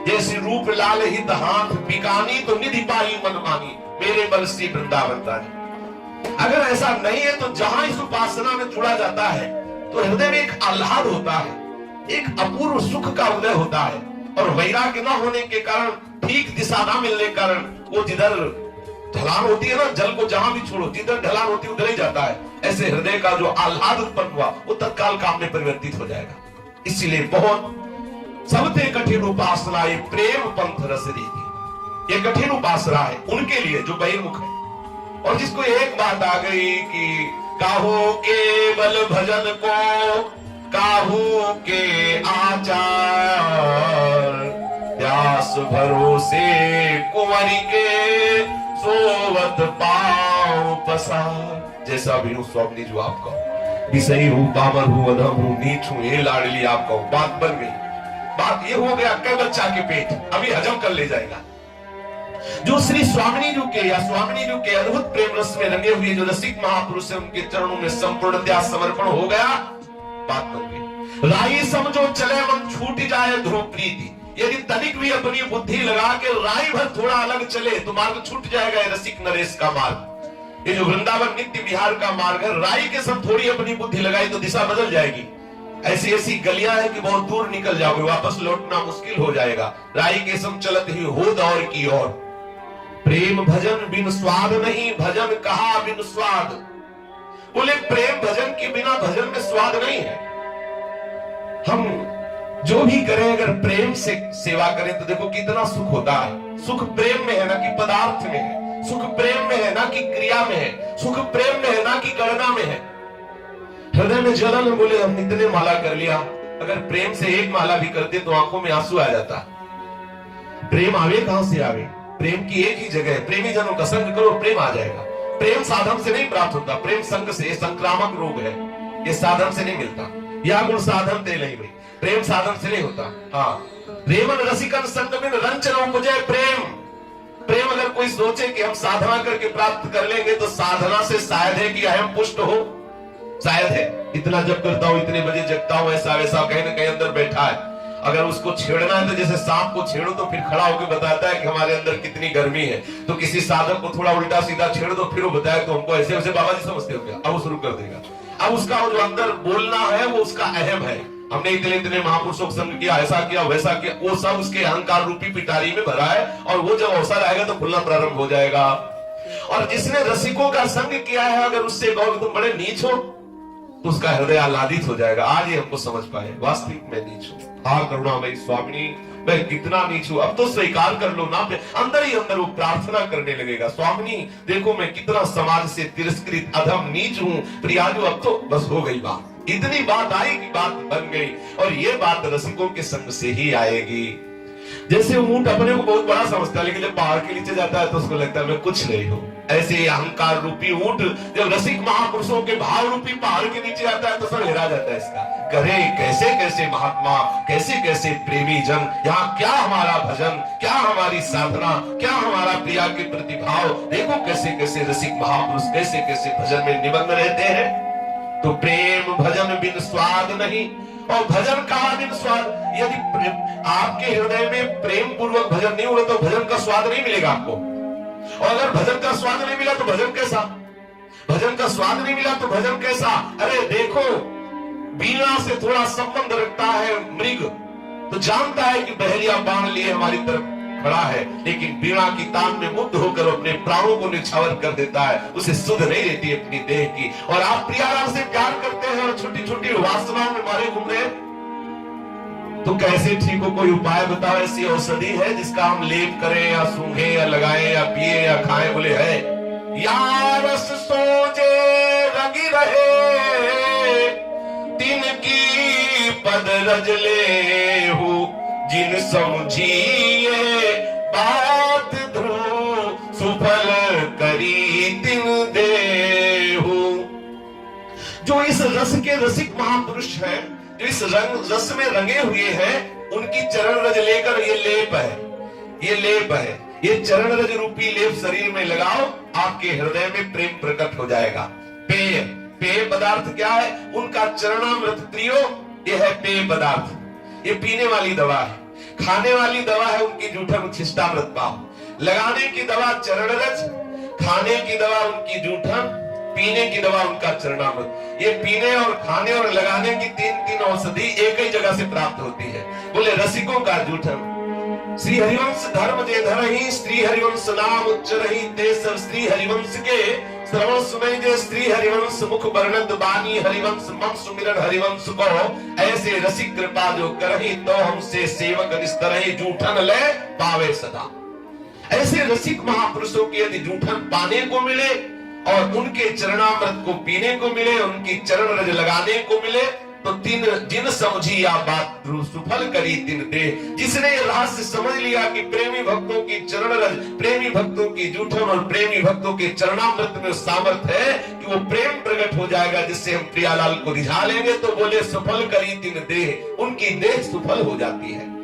जैसे रूप लाल हित हाथ बिकानी, तो निधि पाई मन मानी, मेरे बल श्री वृंदावन रानी। अगर ऐसा नहीं है, तो जहां इस उपासना में जुड़ा जाता है, तो हृदय में एक आह्लाद होता है, एक अपूर्व सुख का उदय होता है। और वैराग्य न होने के कारण, ठीक दिशा न मिलने के कारण, वो जिधर ढलान होती है ना, जल को जहां भी छोड़ो, जिधर ढलान होती है उधर ही जाता है। ऐसे हृदय का जो आह्लाद उत्पन्न हुआ, वो तत्काल काम में परिवर्तित हो जाएगा। इसीलिए बहुत सबसे कठिन उपासना ये प्रेम पंथ रस रीति, ये कठिन उपासना है उनके लिए जो बहिर्मुख है। और जिसको एक बात आ गई कि काहू केवल भजन को, काहू के आचार, व्यास भरोसे कुंवरी के, सोवत पांव पसार। जैसा भी हूं स्वामी जो आपका विषयी हूं, पामर हूं, अधम हूं, नीच हूं, ये लाडली आपका बात बन गई। बात ये हो गया कई बच्चा के पेट, अभी हजम कर ले जाएगा। जो श्री स्वामिनी जी के या स्वामिनी जी के अद्भुत प्रेम रस में रंगे हुए जो रसिक महापुरुष है, उनके चरणों में संपूर्णतया समर्पण हो गया, बात बन गई। राई समझो चले मन छूट जाए ध्रुव प्रीति, यदि तनिक भी अपनी बुद्धि लगा के राई भर थोड़ा अलग चले, तो मार्ग छूट जाएगा रसिक नरेश का मार्ग। ये जो वृंदावन नित्य विहार का मार्ग है, राई के सब थोड़ी अपनी बुद्धि लगाई तो दिशा बदल जाएगी। ऐसी ऐसी गलियां हैं कि बहुत दूर निकल जाओगे, वापस लौटना मुश्किल हो जाएगा। राई के सम चलत ही हो दौर की ओर, प्रेम भजन बिन स्वाद नहीं, भजन कहा बिन स्वाद। बोले प्रेम भजन के बिना भजन में स्वाद नहीं है। हम जो भी करें अगर प्रेम से सेवा करें, तो देखो कितना सुख होता है। सुख प्रेम में है ना कि पदार्थ में है। सुख प्रेम में है, ना कि क्रिया में है। सुख प्रेम में है, ना कि गणना में है। हृदय में जलन, बोले हम इतने माला कर लिया, अगर प्रेम से एक माला भी करते तो आंखों में आंसू आ जाता। प्रेम आवे कहां से आवे? प्रेम की एक ही जगह है, प्रेमी जनों का संग करो, प्रेम आ जाएगा। प्रेम साधन से नहीं प्राप्त होता, प्रेम संग से। संक्रामक रोग है, ये साधन से नहीं मिलता। या गुण साधन ते नहीं भाई, प्रेम साधन से नहीं होता। हाँ, प्रेमन रसिकन संग में रंचन उपजय प्रेम। प्रेम अगर कोई सोचे कि हम साधना करके प्राप्त कर लेंगे तो साधना से शायद है कि अहम पुष्ट हो, शायद है। इतना जब करता हूं, इतने बजे जगता हूं, ऐसा वैसा कहीं ना कहीं अंदर बैठा है। अगर उसको छेड़ना है तो जैसे सांप को छेड़ो तो फिर खड़ा होकर बताता है कि हमारे अंदर कितनी गर्मी है। तो किसी साधक को थोड़ा उल्टा सीधा छेड़ दो, फिर वो बताया तो हमको ऐसे वैसे बाबा जी समझते हो क्या? अब वो शुरू कर देगा। अब उसका जो अंदर बोलना है वो उसका अहम है। हमने इतने महापुरुषों को संग किया, ऐसा किया वैसा किया, वो सब उसके अहंकार रूपी पिटारी में भरा है। और वो जब अवसर आएगा तो खुलना प्रारंभ हो जाएगा। और जिसने रसिकों का संग किया है, अगर उससे कहोगे तुम बड़े नीच हो, तो उसका हृदय आह्लादित हो जाएगा। आज ही हमको समझ पाए वास्तविक में नीच हूं। हाँ करुणामयी स्वामिनी, मैं कितना नीच हूं, अब तो स्वीकार कर लो ना। अंदर ही अंदर वो प्रार्थना करने लगेगा, स्वामिनी देखो मैं कितना समाज से तिरस्कृत अधम नीच हूं। प्रियाजू अब तो बस हो गई बात, इतनी बात आई कि बात बन गई। और ये बात रसिकों के संग से ही आएगी। जैसे ऊंट अपने को बहुत बड़ा समझता है, लेकिन जब पहाड़ के नीचे जाता है तो उसको लगता है मैं कुछ नहीं हूं। ऐसे अहंकार रूपी ऊंट जब रसिक महापुरुषों के भाव रूपी पहाड़ के नीचे आता है तो सब हिला जाता है इसका। करे कैसे कैसे महात्मा, कैसे कैसे प्रेमी जन, यहाँ क्या हमारा भजन, क्या हमारी साधना, क्या हमारा प्रिया के प्रतिभाव। देखो कैसे कैसे रसिक महापुरुष कैसे कैसे भजन में निमग्न रहते हैं। तो प्रेम भजन बिन स्वाद नहीं, और भजन का बिन स्वाद। यदि आपके हृदय में प्रेम पूर्वक भजन नहीं हुआ तो भजन का स्वाद नहीं मिलेगा आपको। और अगर भजन का स्वाद नहीं मिला तो भजन कैसा? भजन का स्वाद नहीं मिला तो भजन कैसा? अरे देखो, बीना से थोड़ा संबंध रखता है मृग, तो जानता है कि बहेलिया बाण लिए हमारी तरफ खड़ा है, लेकिन बीणा की तान में मुग्ध होकर अपने प्राणों को निछावर कर देता है। उसे सुध नहीं रहती अपनी देह की। और आप प्रियालाल से प्यार करते हैं और छोटी छोटी वासनाओं में मारे घूम रहे, तो कैसे ठीक हो? कोई उपाय बताओ, ऐसी औषधि है जिसका हम लेप करें या सूंघे या लगाएं या पिए या खाएं? बोले है। यारस सोजे रंगी रहे, तिनकी पद रज ले हूं, जिन समझिए बात ध्रुव, सुफल करी तिन देहु। जो इस रस के रसिक महापुरुष हैं, जो इस रस में रंगे हुए हैं, उनकी चरण रज लेकर, ये लेप है, ये लेप है, ये चरण रज रूपी लेप शरीर में लगाओ, आपके हृदय में प्रेम प्रकट हो जाएगा। पेय, पेय पदार्थ क्या है? उनका चरणामृत प्रियो, ये है पेय पदार्थ। ये पीने वाली दवा है। खाने वाली दवा है उनकी जूठन उच्छिष्टामृत पाव। लगाने की दवा चरण रज, खाने की दवा उनकी जूठन, पीने की दवा उनका चरणामृत। ये पीने और खाने और लगाने की तीन औषधि एक ही जगह से प्राप्त होती है। बोले रसिकों का जूठन। श्री हरिवंश धर्म जे धरहि, स्त्री हरिवंश नाम उच्चरहि, ते सब श्री हरिवंश के श्रवण सुनई जे स्त्री हरिवंश मुख वर्णत बानी हरिवंश मन सुमिरन हरिवंश को। ऐसे रसिक कृपा जो करहि, तो हमसे सेवक निस्तरहि, जूठन ले पावे सदा। ऐसे रसिक महापुरुषों की यदि जूठन पाने को मिले और उनके चरणामृत को पीने को मिले, उनकी चरण रज लगाने को मिले, तो जिन समझी या बात सुफल करी तिन दे। जिसने ये रहस्य समझ लिया कि प्रेमी भक्तों की चरण रज, प्रेमी भक्तों की जूठन और प्रेमी भक्तों के चरणामृत में सामर्थ्य है कि वो प्रेम प्रकट हो जाएगा, जिससे हम प्रियालाल को रिझा लेंगे। तो बोले सफल करी तिन दे, उनकी देह सफल हो जाती है।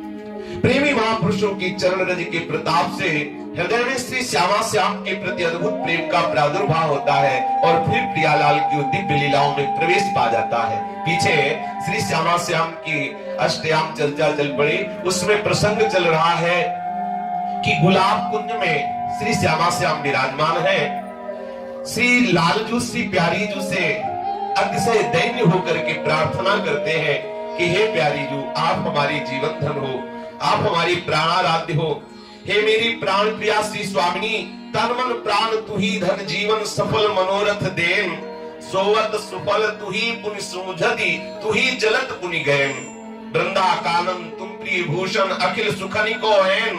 प्रेमी महापुरुषों की चरण रज के प्रताप से हृदय में श्री श्यामा श्याम के प्रति अद्भुत प्रेम का प्रादुर्भाव होता है और फिर प्रियालाल की दिव्य लीलाओं में प्रवेश पा जाता है। पीछे श्री श्यामा श्याम की अष्टयाम चर्चा चल पड़ी, उसमें प्रसंग चल रहा है कि गुलाब कुंज में श्री श्यामा श्याम विराजमान है। श्री लालजू श्री प्यारीजू से अतिशय दैन्य होकर के प्रार्थना करते हैं कि हे प्यारीजू, आप हमारी जीवन धन हो, आप हमारी प्राणाराध्य हो। हे मेरी प्राण प्रिया श्री स्वामिनी, तन मन प्राण तू ही धन जीवन सफल मनोरथ देन, सोवत सुफल तू ही पुनि सूझति, तू ही जलत पुनि गैन। वृंदा कानन तुम प्रिय भूषण, अखिल सुखनि को हैन,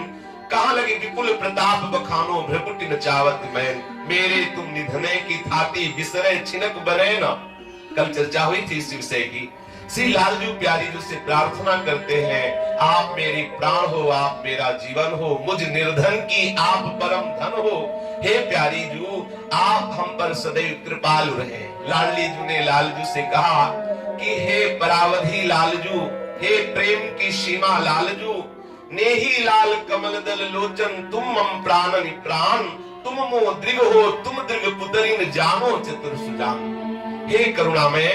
कहाँ लगे विपुल प्रताप बखान। खानो भ्रकुटि न चावत मैन, मेरे तुम निधने की थाती बिसरे छिनक बने न। कल चर्चा हुई थी इस विषय की। श्री लालजू प्यारीजू से प्रार्थना करते हैं, आप मेरे प्राण हो, आप मेरा जीवन हो, मुझ निर्धन की आप परम धन हो। हे प्यारीजू, आप हम पर सदैव कृपालु रहे। लाडली जू ने लालजू से कहा कि हे परावधि लालजू, हे प्रेम की सीमा लालजू, नेही लाल कमल दल लोचन, तुम मम प्राणनि प्राण, तुम मो दृग हो, तुम दृग पुतरिन जानो चतुर सुजान। हे करुणामय,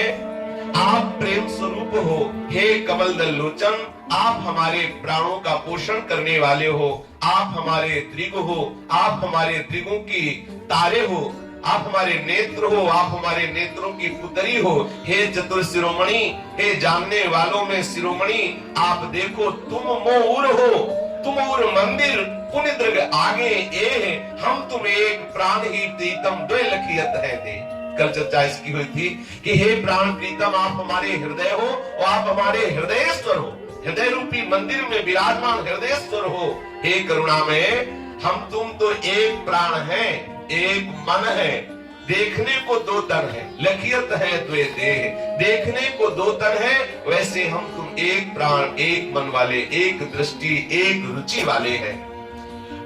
आप प्रेम स्वरूप हो। हे कमल दल लोचन, आप हमारे प्राणों का पोषण करने वाले हो। आप हमारे दृग हो, आप हमारे दृगों की तारे हो, आप हमारे नेत्र हो, आप हमारे नेत्रों की पुतरी हो। हे चतुर शिरोमणि, हे जानने वालों में शिरोमणि, आप देखो तुम मोर हो, तुम और मंदिर पुण्य दृग आगे ए, हम तुम एक प्राण ही प्रीतम द्वय लखियत है दे। कल चर्चा इसकी हुई थी कि हे प्राण प्रीतम, आप हमारे हृदय हो और आप हमारे हृदयेश्वर हो, हृदय रूपी मंदिर में विराजमान हृदयेश्वर हो। हे करुणामय, हम तुम तो एक प्राण है, एक मन है, देखने को दो तन है, लखियत है द्वे देह, देखने को दो तन है, वैसे हम तुम एक प्राण एक मन वाले, एक दृष्टि एक रुचि वाले हैं।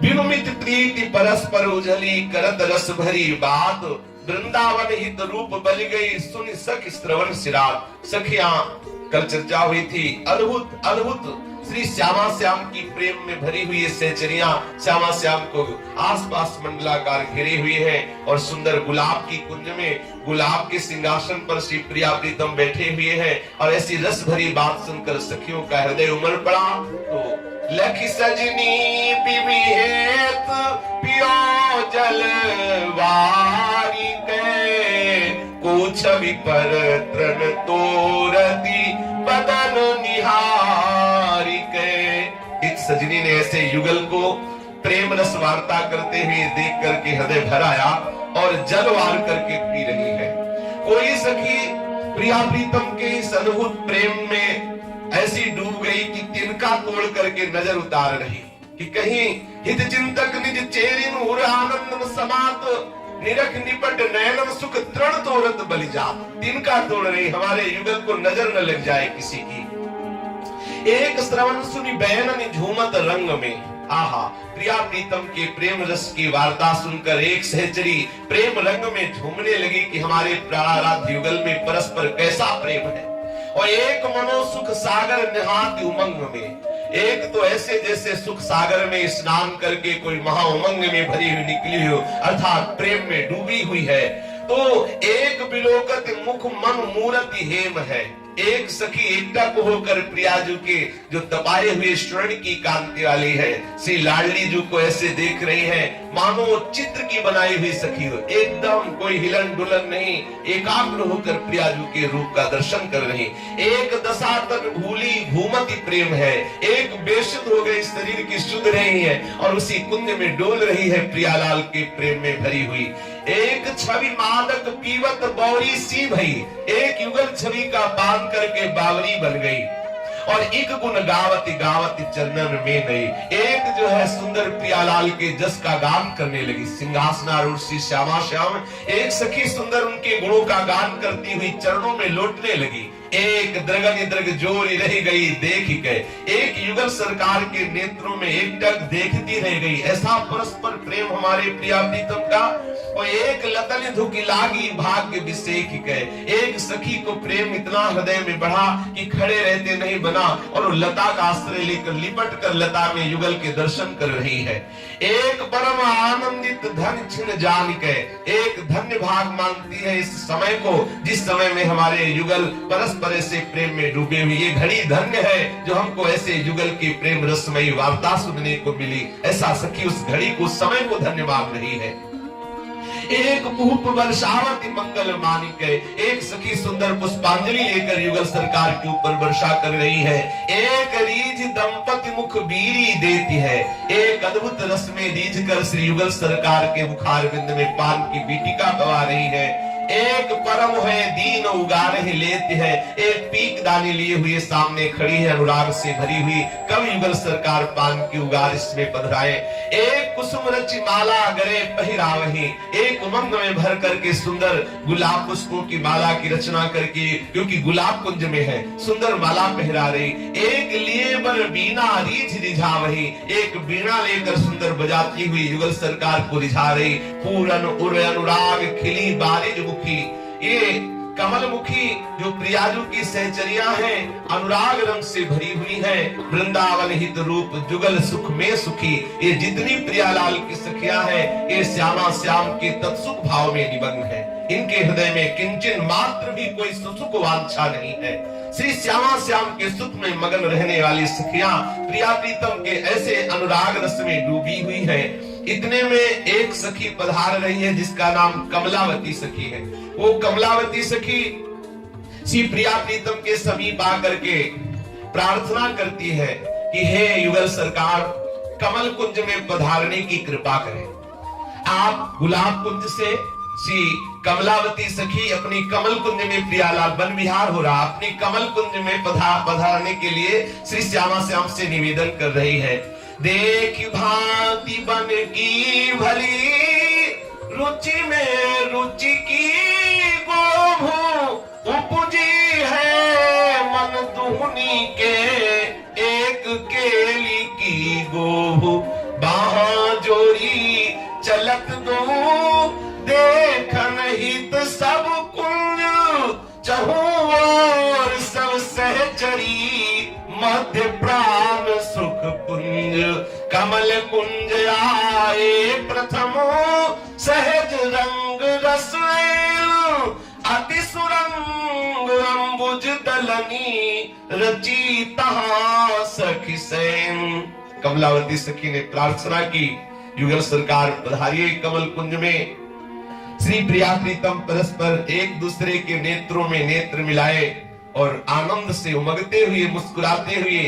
विनुमित प्रीति परस्पर उजली, करत रस भरी बात, वृंदावन हित रूप बल गई, सुन सख श्रवण सिरात। सखियां, कल चर्चा हुई थी, अद्भुत अद्भुत श्री श्यामा श्याम की प्रेम में भरी हुई ये सहचरियां श्यामा श्याम को आसपास मंडलाकार घिरे हुए हैं और सुंदर गुलाब की कुंज में गुलाब के सिंहासन पर श्री प्रिया प्रीतम बैठे हुए हैं। और ऐसी रस भरी बात सुनकर सखियों का हृदय उमड़ पड़ा। तो लखी सजनी बिबिहेत पियो जलवारी के, को छवि पर तृण तोरती बदन निहारी के। एक सजनी ने ऐसे युगल को प्रेम रस वार्ता करते हुए देख करके हृदय भर आया और जल वार करके पी रही है। कोई सखी प्रिया प्रीतम के इस अद्भुत प्रेम में ऐसी डूब गई कि तिनका तोड़ करके नजर उतार रही कि कहीं हित चिंतक निज चेरिन उर आनंद समात, निरख निपट नयनम सुख तृण तोरत बलिजात। तिनका तोड़ रही, हमारे युगल को नजर न लग जाए किसी की। एक श्रवण सुनी बैनन झूमत रंग में, आहा, प्रिया प्रीतम के प्रेम रस की वार्ता सुनकर एक सहचरी प्रेम रंग में झूमने लगी कि हमारे प्राणाराध्य युगल में परस्पर कैसा प्रेम है। और एक मनो सुख सागर निहात उमंग में, एक तो ऐसे जैसे सुख सागर में स्नान करके कोई महा उमंग में भरी हुई निकली हो, अर्थात प्रेम में डूबी हुई है। तो एक बिलोकत मुख मन मूरति हेम है। एक सखी एकटक होकर प्रियाजू के जो तपाए हुए स्वर्ण की कांति वाली है, श्री लाडली जू को ऐसे देख रही है मानो चित्र की बनाई हुई सखी हो, एकदम कोई हिलन डुलन नहीं, एकाग्र होकर प्रियाजू के रूप का दर्शन कर रही। एक दशा तन भूली घूमती प्रेम है, एक बेशुद्ध हो गई शरीर की शुद्ध रही है और उसी कुंज में डोल रही है प्रियालाल के प्रेम में भरी हुई। एक छवि मादक पीवत बौरी सी भई, एक युगल छवि का पान करके बावरी बन गई और एक गुण गावती गावती चरणन में गई। एक जो है सुंदर प्रियालाल के जस का गान करने लगी, सिंहासनारूढ़ श्री श्यामा श्याम। एक सखी सुंदर उनके गुणों का गान करती हुई चरणों में लौटने लगी। एक द्रगन द्रग जोरी रह गई देख गए, एक युगल सरकार के नेत्रों में एकटक देखती रह गई। ऐसा परस्पर प्रेम हमारे प्रिया प्रीतम का। और एक लतन धुकी लागी भाग्य विषेक गए, एक सखी को प्रेम इतना हृदय में बढ़ा कि खड़े रहते नहीं बना और लता का आश्रय लेकर लिपट कर लता में युगल के दर्शन कर रही है। एक परम आनंदित धन छिन जान के, एक धन्य भाग मानती है इस समय को जिस समय में हमारे युगल परस्पर से प्रेम में डूबे हुए। ये घड़ी धन्य है जो हमको ऐसे युगल की प्रेम रसमयी वार्ता सुनने को मिली। ऐसा सखी उस घड़ी को समय को धन्य मान रही है। एक पुष्प वर्षावती मंगल मानिक है, एक सखी सुंदर पुष्पांजलि लेकर युगल सरकार के ऊपर वर्षा कर रही है। एक रीझ दंपति मुख बीरी देती है, एक अद्भुत रस में रीझ कर श्री युगल सरकार के मुखार बिंद में पान की बीटिका दबा रही है। एक परम है दीन उगार ही लेती है, एक पीक दानी लिए हुए सामने खड़ी है अनुराग से भरी हुई, कब युगल सरकार पान की उगार इसमें पधराए। एक कुसुम रचि माला गरे पहिरावही, एक उमंग में भर करके सुंदर गुलाब पुष्पों की माला की रचना करके, क्योंकि गुलाब कुंज में है, सुंदर माला पहरा रही। एक लिए बर बीना रीझ रिझावही, एक बीणा लेकर सुंदर बजाती हुई युगल सरकार को रिझा रही। पूरन उर अनुराग खिली बारिज मुखी, ये कमल मुखी जो प्रियाजू की सहचरिया हैं, अनुराग रंग से भरी हुई हैं। वृंदावन हित रूप जुगल सुख में सुखी, ये जितनी प्रियालाल की सखिया है, ये श्यामा श्याम के तत्सुख भाव में निमग्न है। इनके हृदय में किंचन मात्र भी कोई सुसुख वांछा नहीं है। श्री श्यामा श्याम के सुख में मगन रहने वाली सखियां प्रिया प्रीतम के ऐसे अनुराग रस में डूबी हुई है। इतने में एक सखी पधार रही है जिसका नाम कमलावती सखी है। वो कमलावती सखी श्री प्रिया प्रीतम के समीप आकर के प्रार्थना करती है कि हे युगल सरकार, कमल कुंज में पधारने की कृपा करें। आप गुलाब कुंज से श्री कमलावती सखी अपनी कमल कुंज में प्रियालाल वन विहार हो रहा, अपनी कमल कुंज में पधारने के लिए श्री श्यामा श्याम से निवेदन कर रही है। देख भांति बन की भली, रुचि में रुचि की गोभू उपजी है। मन दुहनी के एक केली की गोभू, बाहां जोड़ी चलत दो, देखन हित सब कुंज चहु और सब सहचरी, मध्य प्राण सुख पुंज। कमल कुंज आए प्रथम, सहज रंग रस अति सुरंग, अंबुज दलनी रची तहां सखी सैन। कमलावती सखी ने प्रार्थना की, युगल सरकार पधारिए कमल कुंज में। श्री प्रिया प्रीतम परस्पर एक दूसरे के नेत्रों में नेत्र मिलाए और आनंद से उमगते हुए मुस्कुराते हुए,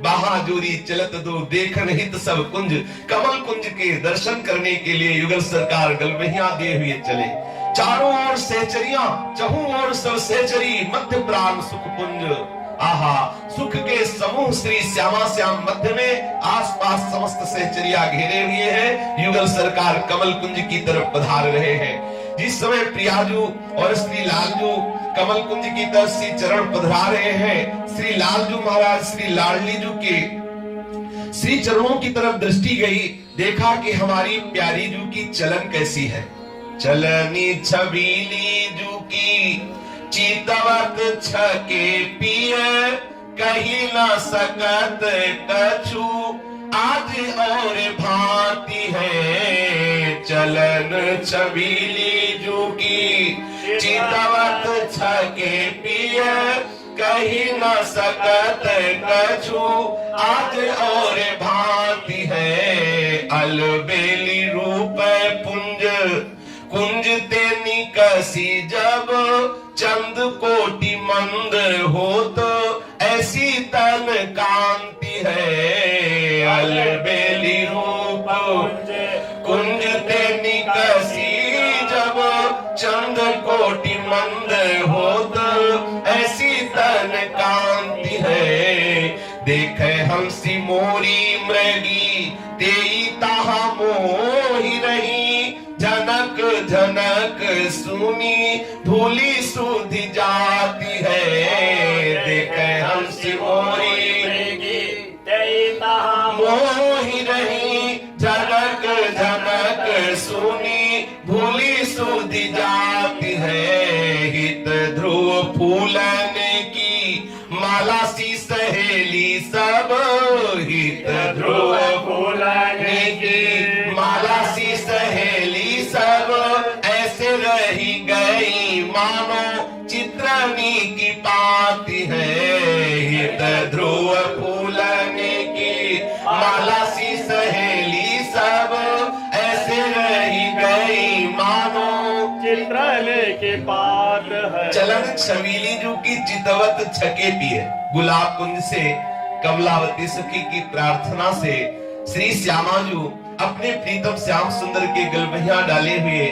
बाहा जोरी चलत दो, देखन हित सब कुंज। कमल कुंज के दर्शन करने के लिए युगल सरकार गलबहियां दिए हुए चले। चारों ओर सहचरियां, चहु ओर सब सहचरी, मध्य प्राण सुख पुंज। आहा, सुख के समूह श्री श्यामा श्याम मध्य में, आसपास समस्त सहचरिया घेरे हुए हैं। युगल सरकार कमल कुंज की तरफ पधार रहे हैं। जिस समय प्रियाजू और श्री लालजू कमल कुंज की तरफ से चरण पधरा रहे हैं, श्री लालजू महाराज श्री लाडलीजू के श्री चरणों की तरफ दृष्टि गई, देखा कि हमारी प्यारी जू की चलन कैसी है। चलनी छबीली जू की चितवत छके पिय, कहीं न सकत कछु आज और भांति है। चलन छबीली जू की चितवत छके पिय, कहीं न सकत कछु आज और भांति है। अलबेली रूप पुंज कुंज ते निकसी, जब चंद कोटि मंद हो तो ऐसी तन कांति है। अलबेली रूप कुंज ते निकसी, जब चंद कोटि मंद हो तो ऐसी तन कांति है। देखे हंसी मोरी मृगी, तेई ताहा मोहि रही, जनक जनक सुनी भूली सुधि जाती है। देखे हंसी मोरी मोहि रही, जनक जनक सुनी भूली सुधि जाती है। हित ध्रुव फूलन की माला सी सहेली सब, हित ध्रुव फूलन की माला सी सहेली सब, ऐसे रही गई मानो चित्रनी की पाती है। हित ध्रुव फूलन की माला सी सहेली सब, ऐसे रही गई मानो चित्रने के पात है। चलन छबीली जू की चितवत छके पिए। गुलाब कुंज से कमलावती सखी की प्रार्थना से श्री श्यामाजू अपने प्रीतम श्याम सुंदर के गलबहियां डाले हुए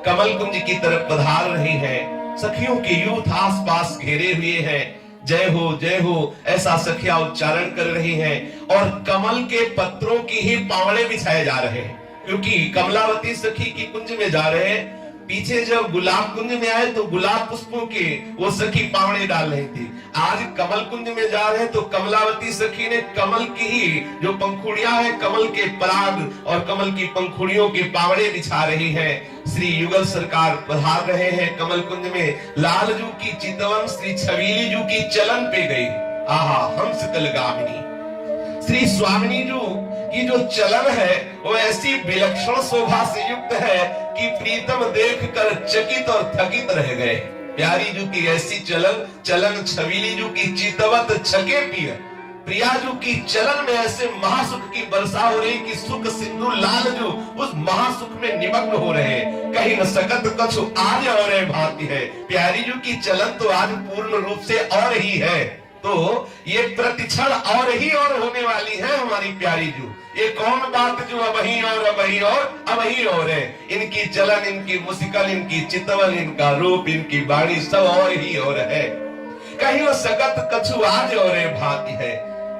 कमल कुंज की तरफ पधार रही हैं। सखियों के यूथ आस पास घेरे हुए हैं। जय हो ऐसा सखिया उच्चारण कर रही हैं और कमल के पत्रों की ही पावड़े बिछाए जा रहे हैं। क्योंकि कमलावती सखी की कुंज में जा रहे हैं, पीछे जब गुलाब कुंज में आए तो गुलाब पुष्पों के वो सखी पावड़े डाल रही थी। आज कमल कुंज में जा रहे हैं तो कमलावती सखी ने कमल की ही जो पंखुड़ियां हैं, कमल के पराग और कमल की पंखुड़ियों के पावड़े बिछा रही है। श्री युगल सरकार पधार रहे हैं कमल कुंज में। लालजू की चितवन श्री छबीली जू की चलन पे गई। आहा हंस कलगामिनी श्री स्वामिनी जू की जो चलन है वो ऐसी विलक्षण शोभा से युक्त है कि प्रीतम देखकर चकित और थकित रह गए। प्यारी जू की ऐसी चलन छबीली जू की चितवत छके पिय। प्रिया जू की चलन में ऐसे महासुख की वर्षा हो रही कि सुख सिंधु लाल जू उस महासुख में निमग्न हो रहे। कहीं न सकत कछु आज और भांति है। प्यारी जू की चलन तो आज पूर्ण रूप से और ही है, तो ये प्रतिक्षण और ही और होने वाली है हमारी प्यारी जू। ये कौन बात जो अब ही और अब ही और अब ही और है। इनकी चलन, इनकी मुस्कान, इनकी चितवन, इनका रूप, इनकी वाणी सब और ही और है। कहीं वो सकत कछु आज और भांति है।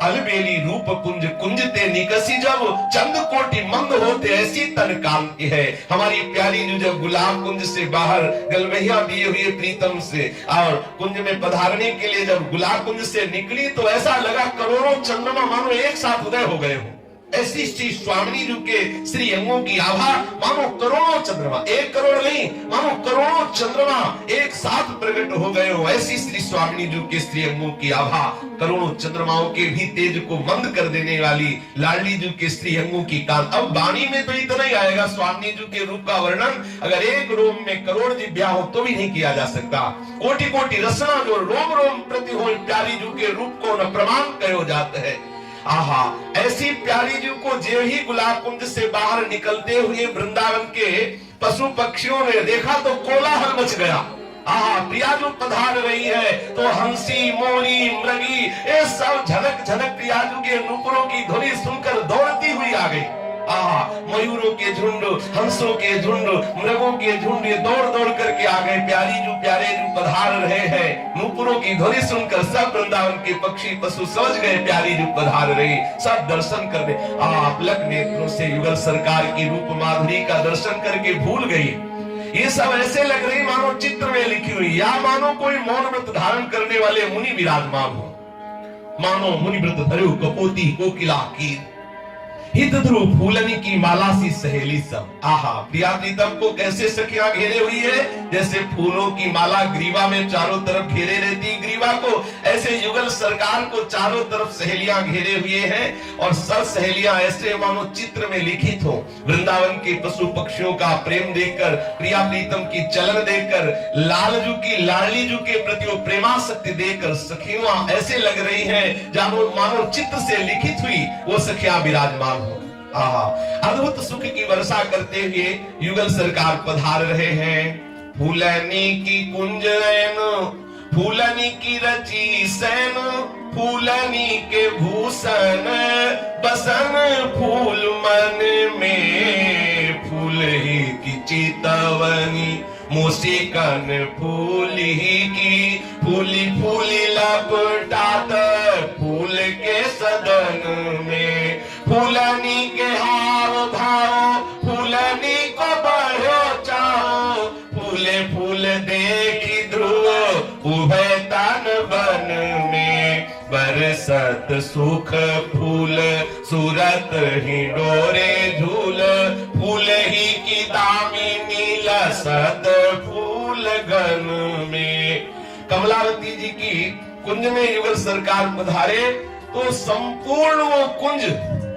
अलबेली रूप कुंज कुंजते निकसी जब चंद कोटि मंद होते ऐसी तन कांति है। हमारी प्यारी जो जब गुलाब कुंज से बाहर गलबैया दिए हुए प्रीतम से और कुंज में पधारने के लिए जब गुलाब कुंज से निकली तो ऐसा लगा करोड़ों चंद्रमा मानो एक साथ उदय हो गए हो। ऐसी श्री स्वामिनी जी के श्री अंगों की आभा मानो करोड़ों चंद्रमा, 1 करोड़ नहीं मानो करोड़ों चंद्रमा एक साथ प्रकट हो गए हो। ऐसी श्री स्वामिनी जी के श्री अंगों की आभा करोड़ों चंद्रमाओं के भी तेज को मंद कर देने वाली लाडली जी के श्री अंगों की कांत। अब वाणी में तो इतना ही आएगा स्वामिनी जी के रूप का वर्णन, अगर एक रोम में करोड़ जिभ्या हो तो भी नहीं किया जा सकता। कोटि कोटि रसना जो रोम रोम प्रति हो प्यारी जी के रूप को न प्रमाण कहो जाता है। आहा ऐसी प्यारी जी को जो ही गुलाब कुंज से बाहर निकलते हुए वृंदावन के पशु पक्षियों ने देखा तो कोलाहल मच गया। आहा प्रिया जो पधार रही है तो हंसी मोरी मृगी ये सब झनक झनक प्रिया जी के नूपुरों की ध्वनि सुनकर दौड़ती हुई आ गई। आहा मयूरों के झुंड, हंसों के झुंड, मृगों के झुंड ये दौड़ दौड़ करके आ गए। प्यारी जो प्यारे जो पधार रहे हैं, नूपुरों की ध्वनि सुनकर सब वृंदावन के पक्षी पशु समझ गए प्यारी जो पधार रही। सब दर्शन करने अपलक नेत्रों से युगल सरकार की रूप माधुरी का दर्शन करके भूल गई। ये सब ऐसे लग रही मानो चित्र में लिखी हुई, या मानो कोई मौन व्रत धारण करने वाले मुनि विराजमान हो। मानो मुनि व्रत धरो कपोती कोकिला की हित ध्रुव फूलनी की माला सी सहेली सब। आहा प्रिया प्रीतम को कैसे सखियां घेरे हुई है, जैसे फूलों की माला ग्रीवा में चारों तरफ घेरे रहती ग्रीवा को, ऐसे युगल सरकार को चारों तरफ सहेलियां घेरे हुए हैं। और सब सहेलियां ऐसे मानो चित्र में लिखित हो। वृंदावन के पशु पक्षियों का प्रेम देखकर, प्रिया प्रीतम की चलन देखकर, लालजू की लाडली जू के प्रति वो प्रेमासक्ति देखकर सखियां ऐसे लग रही हैं जानो मानो चित्र से लिखित हुई वो सखियां विराजमान। आहा अद्भुत सुख की वर्षा करते हुए युगल सरकार पधार रहे हैं। फूलनी की कुंजन, फूलनी की रची सैन, फूलनी के भूषण बसन फूल मन में, फूल ही की चितवनी मुस्कान फूल ही की, फूली फूली लपटात फूल के सदन में, फूलनी के हाव भाव फूलनी को बढ़ो चाहो, फूले फूल देखी ध्रुव उभय तन बन में, बरसत सुख फूल सूरत ही डोरे झूल, फूल ही की दामिनी लसत फूल गन में। कमलावती जी की कुंज में युगल सरकार पधारे तो संपूर्ण वो कुंज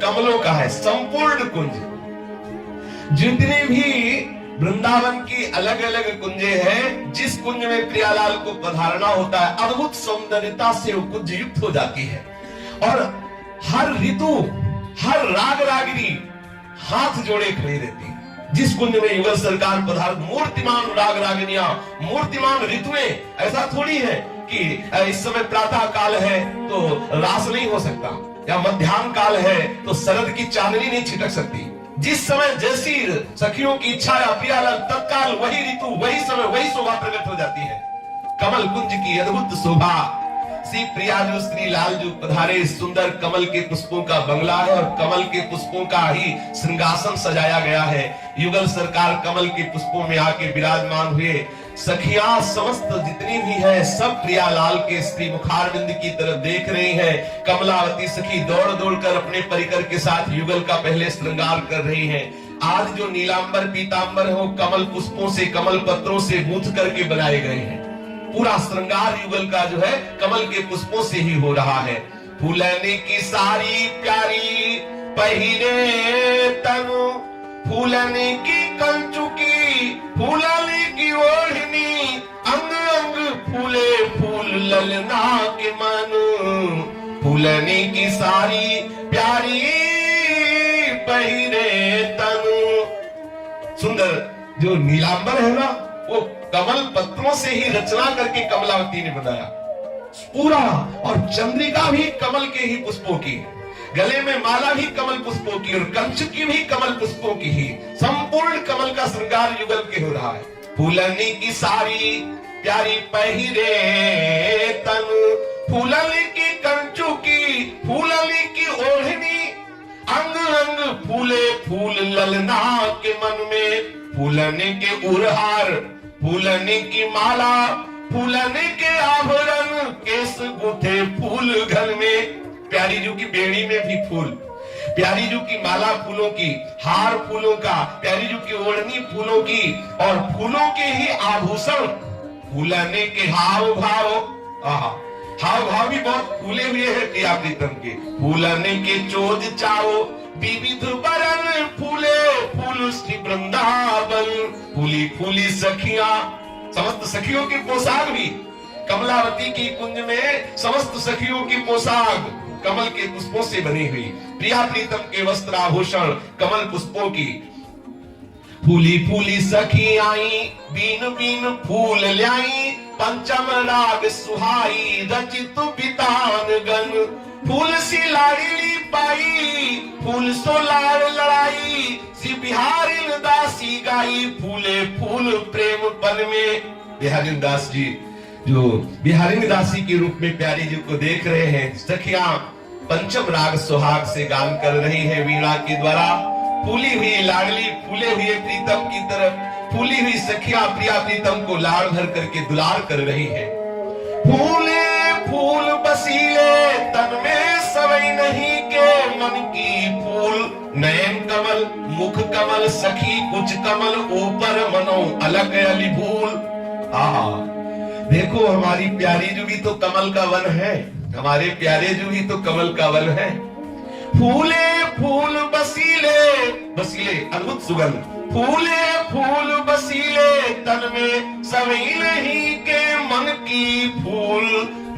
कमलों का है, संपूर्ण कुंज। जितने भी वृंदावन की अलग अलग कुंजे हैं, जिस कुंज में प्रियालाल को पधारना होता है अद्भुत सौंदर्यता से वो कुंज युक्त हो जाती है। और हर ऋतु, हर राग रागिनी हाथ जोड़े खड़ी रहती है। जिस कुंज में युगल सरकार पधार, मूर्तिमान राग रागिनियां, मूर्तिमान ऋतुएं, ऐसा थोड़ी है कि इस समय प्रातः काल है तो रास नहीं हो सकता, या मध्याह्न काल है तो शरद की चांदनी नहीं छिटक सकती। जिस समय जैसी सखियों की इच्छा या प्रियालाल तत्काल वही ऋतु, वही समय, वही शोभा प्रकट हो जाती है। कमल कुंज की अद्भुत शोभा श्री प्रियाजू श्री लालजू पधारे। सुंदर कमल के पुष्पों का बंगला है और कमल के पुष्पों का ही सिंहासन सजाया गया है। युगल सरकार कमल के पुष्पों में आके विराजमान हुए। सखियां समस्त जितनी भी है सब प्रियालाल के श्री मुखारविंद की तरफ देख रही है। कमलावती सखी दौड़ दौड़ कर अपने परिकर के साथ युगल का पहले श्रृंगार कर रही है। आज जो नीलांबर पीतांबर है वो कमल पुष्पों से कमल पत्रों से गूंथ करके बनाए गए हैं। पूरा श्रृंगार युगल का जो है कमल के पुष्पों से ही हो रहा है। फूलने की सारी प्यारी पहिरे तनु, फूलने की कंचुकी फूलने की ओढ़नी, अंग अंग फूले फूल ललना के मन, फूलने की सारी प्यारी पहिरे तनु। सुंदर जो नीलांबर है ना वो कमल पत्रों से ही रचना करके कमलावती ने बनाया पूरा। और चंद्रिका भी कमल के ही पुष्पों की, गले में माला भी कमल पुष्पों की और कंचुकी भी कमल पुष्पों की ही। संपूर्ण कमल का श्रृंगार युगल के हो रहा है। फूलनी की सारी प्यारी पहिरे तन, फूलनी की कंचुकी फूलनी की ओढ़नी, अंग अंग फूले फूल ललना के मन में, फूलने के उरहार फूलने की माला फूलने के आभरण, केस गुथे फूल घर में। प्यारी जू की बेड़ी में भी फूल, प्यारी जू की माला फूलों की, हार फूलों का, प्यारी जू की ओढ़नी फूलों की और फूलों के ही आभूषण, फूलने के हाव भाव, हाव भाव भी बहुत फूले हुए हैं प्रिया प्रीतम के। फूलने के चोज चाओ विविध बरन, फूले फूल श्री वृंदावन, फूली फूली सखियां, समस्त सखियों की पोशाक भी कमलावती की कुंज में समस्त सखियों की पोशाक कमल के पुष्पों से बनी हुई। प्रिया प्रीतम के वस्त्र आभूषण कमल पुष्पों की। फूली फूली सखी आई बीन बीन फूल ल्याई, पंचम राग सुहाई रचित बितान गन, फूल सी लाड़ली पाई फूल सो लाड़ लड़ाई, सी बिहारी दासी गाई फूले फूल प्रेम पन में। बिहारी दास जी जो बिहारी दासी के रूप में प्यारी जी को देख रहे हैं। सखियां पंचम राग सुहाग से गान कर रही है वीणा के द्वारा। फूली हुई लाडली फूले हुए प्रीतम की तरफ फूली हुई सखियां प्रिया प्रीतम को लाड़ भर करके दुलार कर रही है। फूले फूल बसीले तन में सवई नहीं के, मन की फूल नयन कमल मुख कमल सखी कुछ कमल ऊपर मनो अलग अली भूल। देखो हमारी प्यारी जू भी तो कमल का वन है, हमारे प्यारे जू भी तो कमल का वन है। फूले फूल बसीले, बसीले अद्भुत सुगंध, फूले फूल बसीले तन में सवई नहीं के, मन की फूल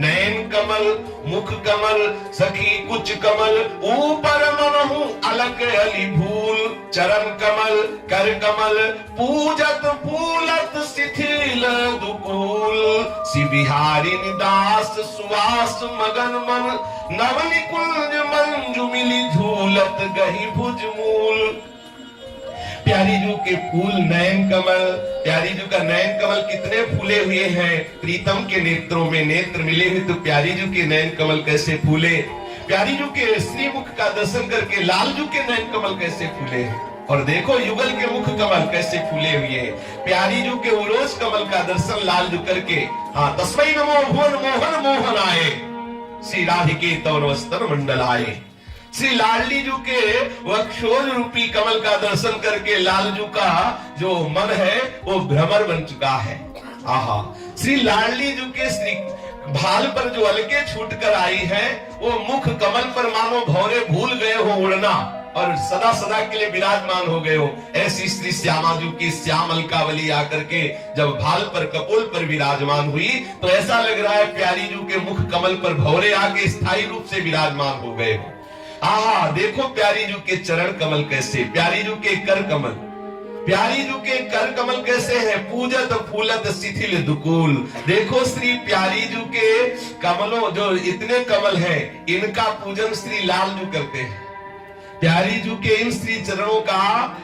नयन कमल मुख कमल सखी कुछ कमल ऊपर मनहु अलग अली भूल, चरण कमल कर कमल पूजत फूलत शिथिल दुकूल, सी बिहारी दास सुवास मगन मन, नव निकुंज मंजू मिली झूलत गही भुज मूल। प्यारी जू के फूल नयन कमल, प्यारी जू का नयन कमल कितने फूले हुए हैं। प्रीतम के नेत्रों में नेत्र मिले हुए तो प्यारी जू के नयन कमल कैसे फूले। प्यारी जू के श्रीमुख का दर्शन करके लाल जू के नयन कमल कैसे फूले हैं। और देखो युगल के मुख कमल कैसे फूले हुए हैं। प्यारी जू के उरोज कमल का दर्शन लाल जू करके, हाँ तस्मै नमो भुवन मोहन मोहन आए, श्री राधिके तव वस्त्र मंडल आए। श्री लाडली जू के वक्षोज रूपी कमल का दर्शन करके लालजू का जो मन है वो भ्रमर बन चुका है। आहा, श्री लाडली जू के श्री भाल पर जो अलके छूट कर आई है वो मुख कमल पर मानो भौरे भूल गए हो उड़ना और सदा सदा के लिए विराजमान हो गए हो। ऐसी श्री श्यामा जू की श्याम अलकावली आकर के जब भाल पर कपोल पर विराजमान हुई तो ऐसा लग रहा है प्यारी जू के मुख कमल पर भौरे आके स्थायी रूप से विराजमान हो गए हो। आहा, देखो प्यारी जू के चरण कमल कैसे, प्यारी जू के कर कमल, प्यारी जू के कर कमल कैसे है, पूजत फूलत शिथिल दुकूल। देखो श्री प्यारी जू के कमलों जो इतने कमल हैं इनका पूजन श्री लाल जू करते हैं। प्यारी जू के इन श्री चरणों का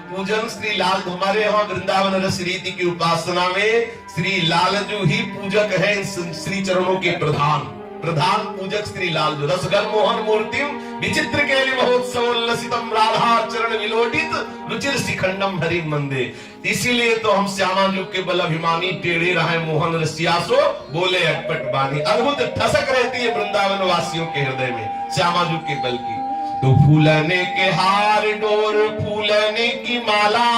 पूजन श्री लाल, हमारे यहाँ वृंदावन रस रीति की उपासना में श्री लाल जू ही पूजक है इन श्री चरणों के प्रधान। प्रधान पूजक श्री लाल जो रसगन मोहन मूर्तिम विचित्र केली महोत्सवोल्लसितम राधा चरण विलोडित रुचिर शिखंडम हरि मंदिर। इसीलिए तो हम श्यामा जी के बल अभिमानी टेढ़े रहे मोहन रसियासो बोले अटपट बानी। अद्भुत ठसक रहती है वृंदावन वासियों के हृदय में श्यामा जी के बल की। तो फूलने के हार डोर फूलने की माला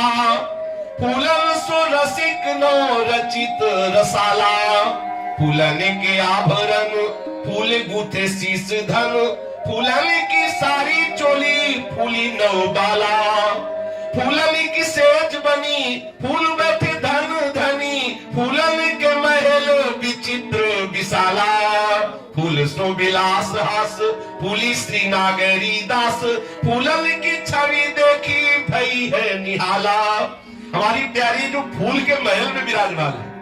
फूलन सो रसिक नो रचित रसाला। फूलने के आभरण फूल गूथे शीश धन फूलने की सारी चोली फूली नौ बाला। फूलने की सेज बनी फूल बैठे धन धनी फूलने के महल विचित्र विशाला। फूल सो विलास हास फूली श्री नागरी दास फूलन की छवि देखी भई है निहाला। हमारी प्यारी जो फूल के महल में विराजमान है,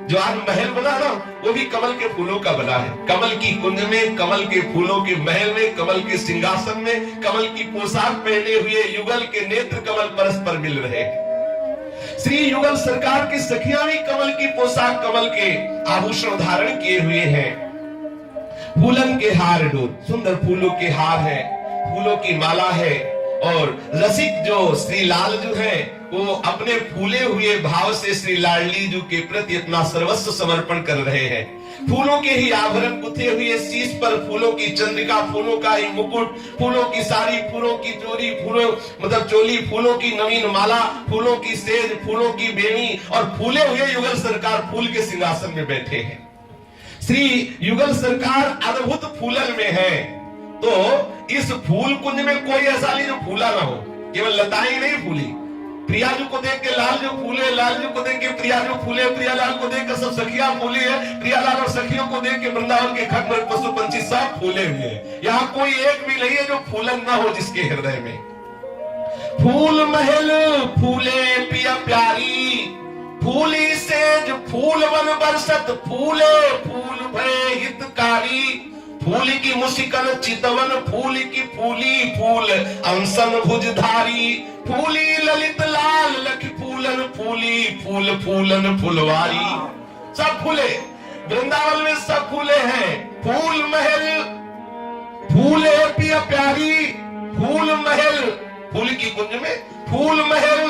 जो आज महल बना ना वो भी कमल के फूलों का बना है। कमल की कुंज में कमल के फूलों के महल में कमल के सिंहासन में कमल की पोशाक पहने हुए युगल के नेत्र कमल परस्पर मिल रहे हैं। श्री युगल सरकार की सखियां भी कमल की पोशाक कमल के आभूषण धारण किए हुए हैं। फूलन के हार डोर सुंदर फूलों के हार है फूलों की माला है। और रसिक जो श्री लाल जो है वो अपने फूले हुए भाव से श्री लाडली जी के प्रति अपना सर्वस्व समर्पण कर रहे हैं। फूलों के ही आभरण गुथे हुए शीश पर फूलों की चंद्रिका फूलों का ही मुकुट फूलों की साड़ी फूलों की चोरी फूलों मतलब चोली फूलों की नवीन माला फूलों की सेज फूलों की बेनी और फूले हुए युगल सरकार फूल के सिंहासन में बैठे हैं। श्री युगल सरकार अद्भुत फूलन में है। तो इस फूल कुंज में कोई ऐसा नहीं जो फूला ना हो। केवल लताएं ही नहीं फूली, प्रिया जी को देख के लाल जो फूले लाल जी को देख के प्रिया जो फूले प्रिया लाल को देख कर सब सखियां फूली है प्रिया लाल और सखियों को देख के वृंदावन के खट पशु पंछी सब फूले हुए हैं। यहाँ कोई एक भी नहीं है जो फूलन ना हो जिसके हृदय में। फूल महल फूले पिया प्यारी फूली सेज फूल वन बरसत फूले फूल भय हितकारी। फूल की मुसिकन चितवन फूल की फूली फूल अंसन भुजधारी। फूली ललित लाल लखी फूलन फूली फूल फूलन फुलवारी। सब फूले वृंदावन में सब फूले हैं। फूल महल फूले पिया प्यारी फूल महल फूल की कुंज में फूल महल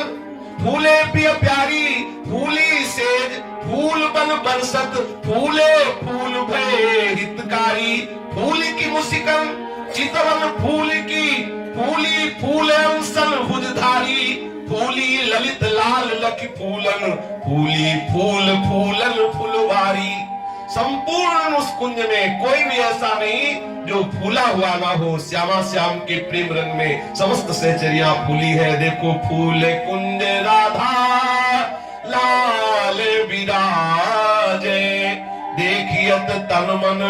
फूले पिया प्यारी फूली सेज फूल बन बरसत फूले फूल भय हितकारी। फूल की मुसिकन चितवन फूल की फूली फूल अंसन भुजधारी। फूली ललित लाल लखी फूलन फूली फूल फूलन फुलवारी। संपूर्ण उस कुंज में कोई भी ऐसा नहीं जो फूला हुआ ना हो। श्यामा श्याम के प्रेम रंग में समस्त सहचरियां फूली है। देखो फूल कुंज राधा लाल विराजे देखियत तन मन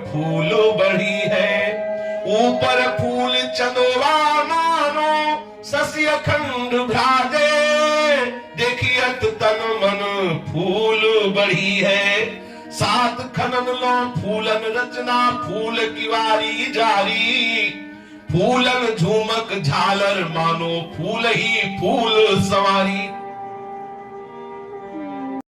फूल बढ़ी है। ऊपर फूल चंदवा मानो शशि अखंड भ्राजे देखियत तन मन फूल बढ़ी है। सात खनन लो फूलन रचना फूल की वारी जारी। फूलन झूमक झालर मानो फूल ही फूल सवारी।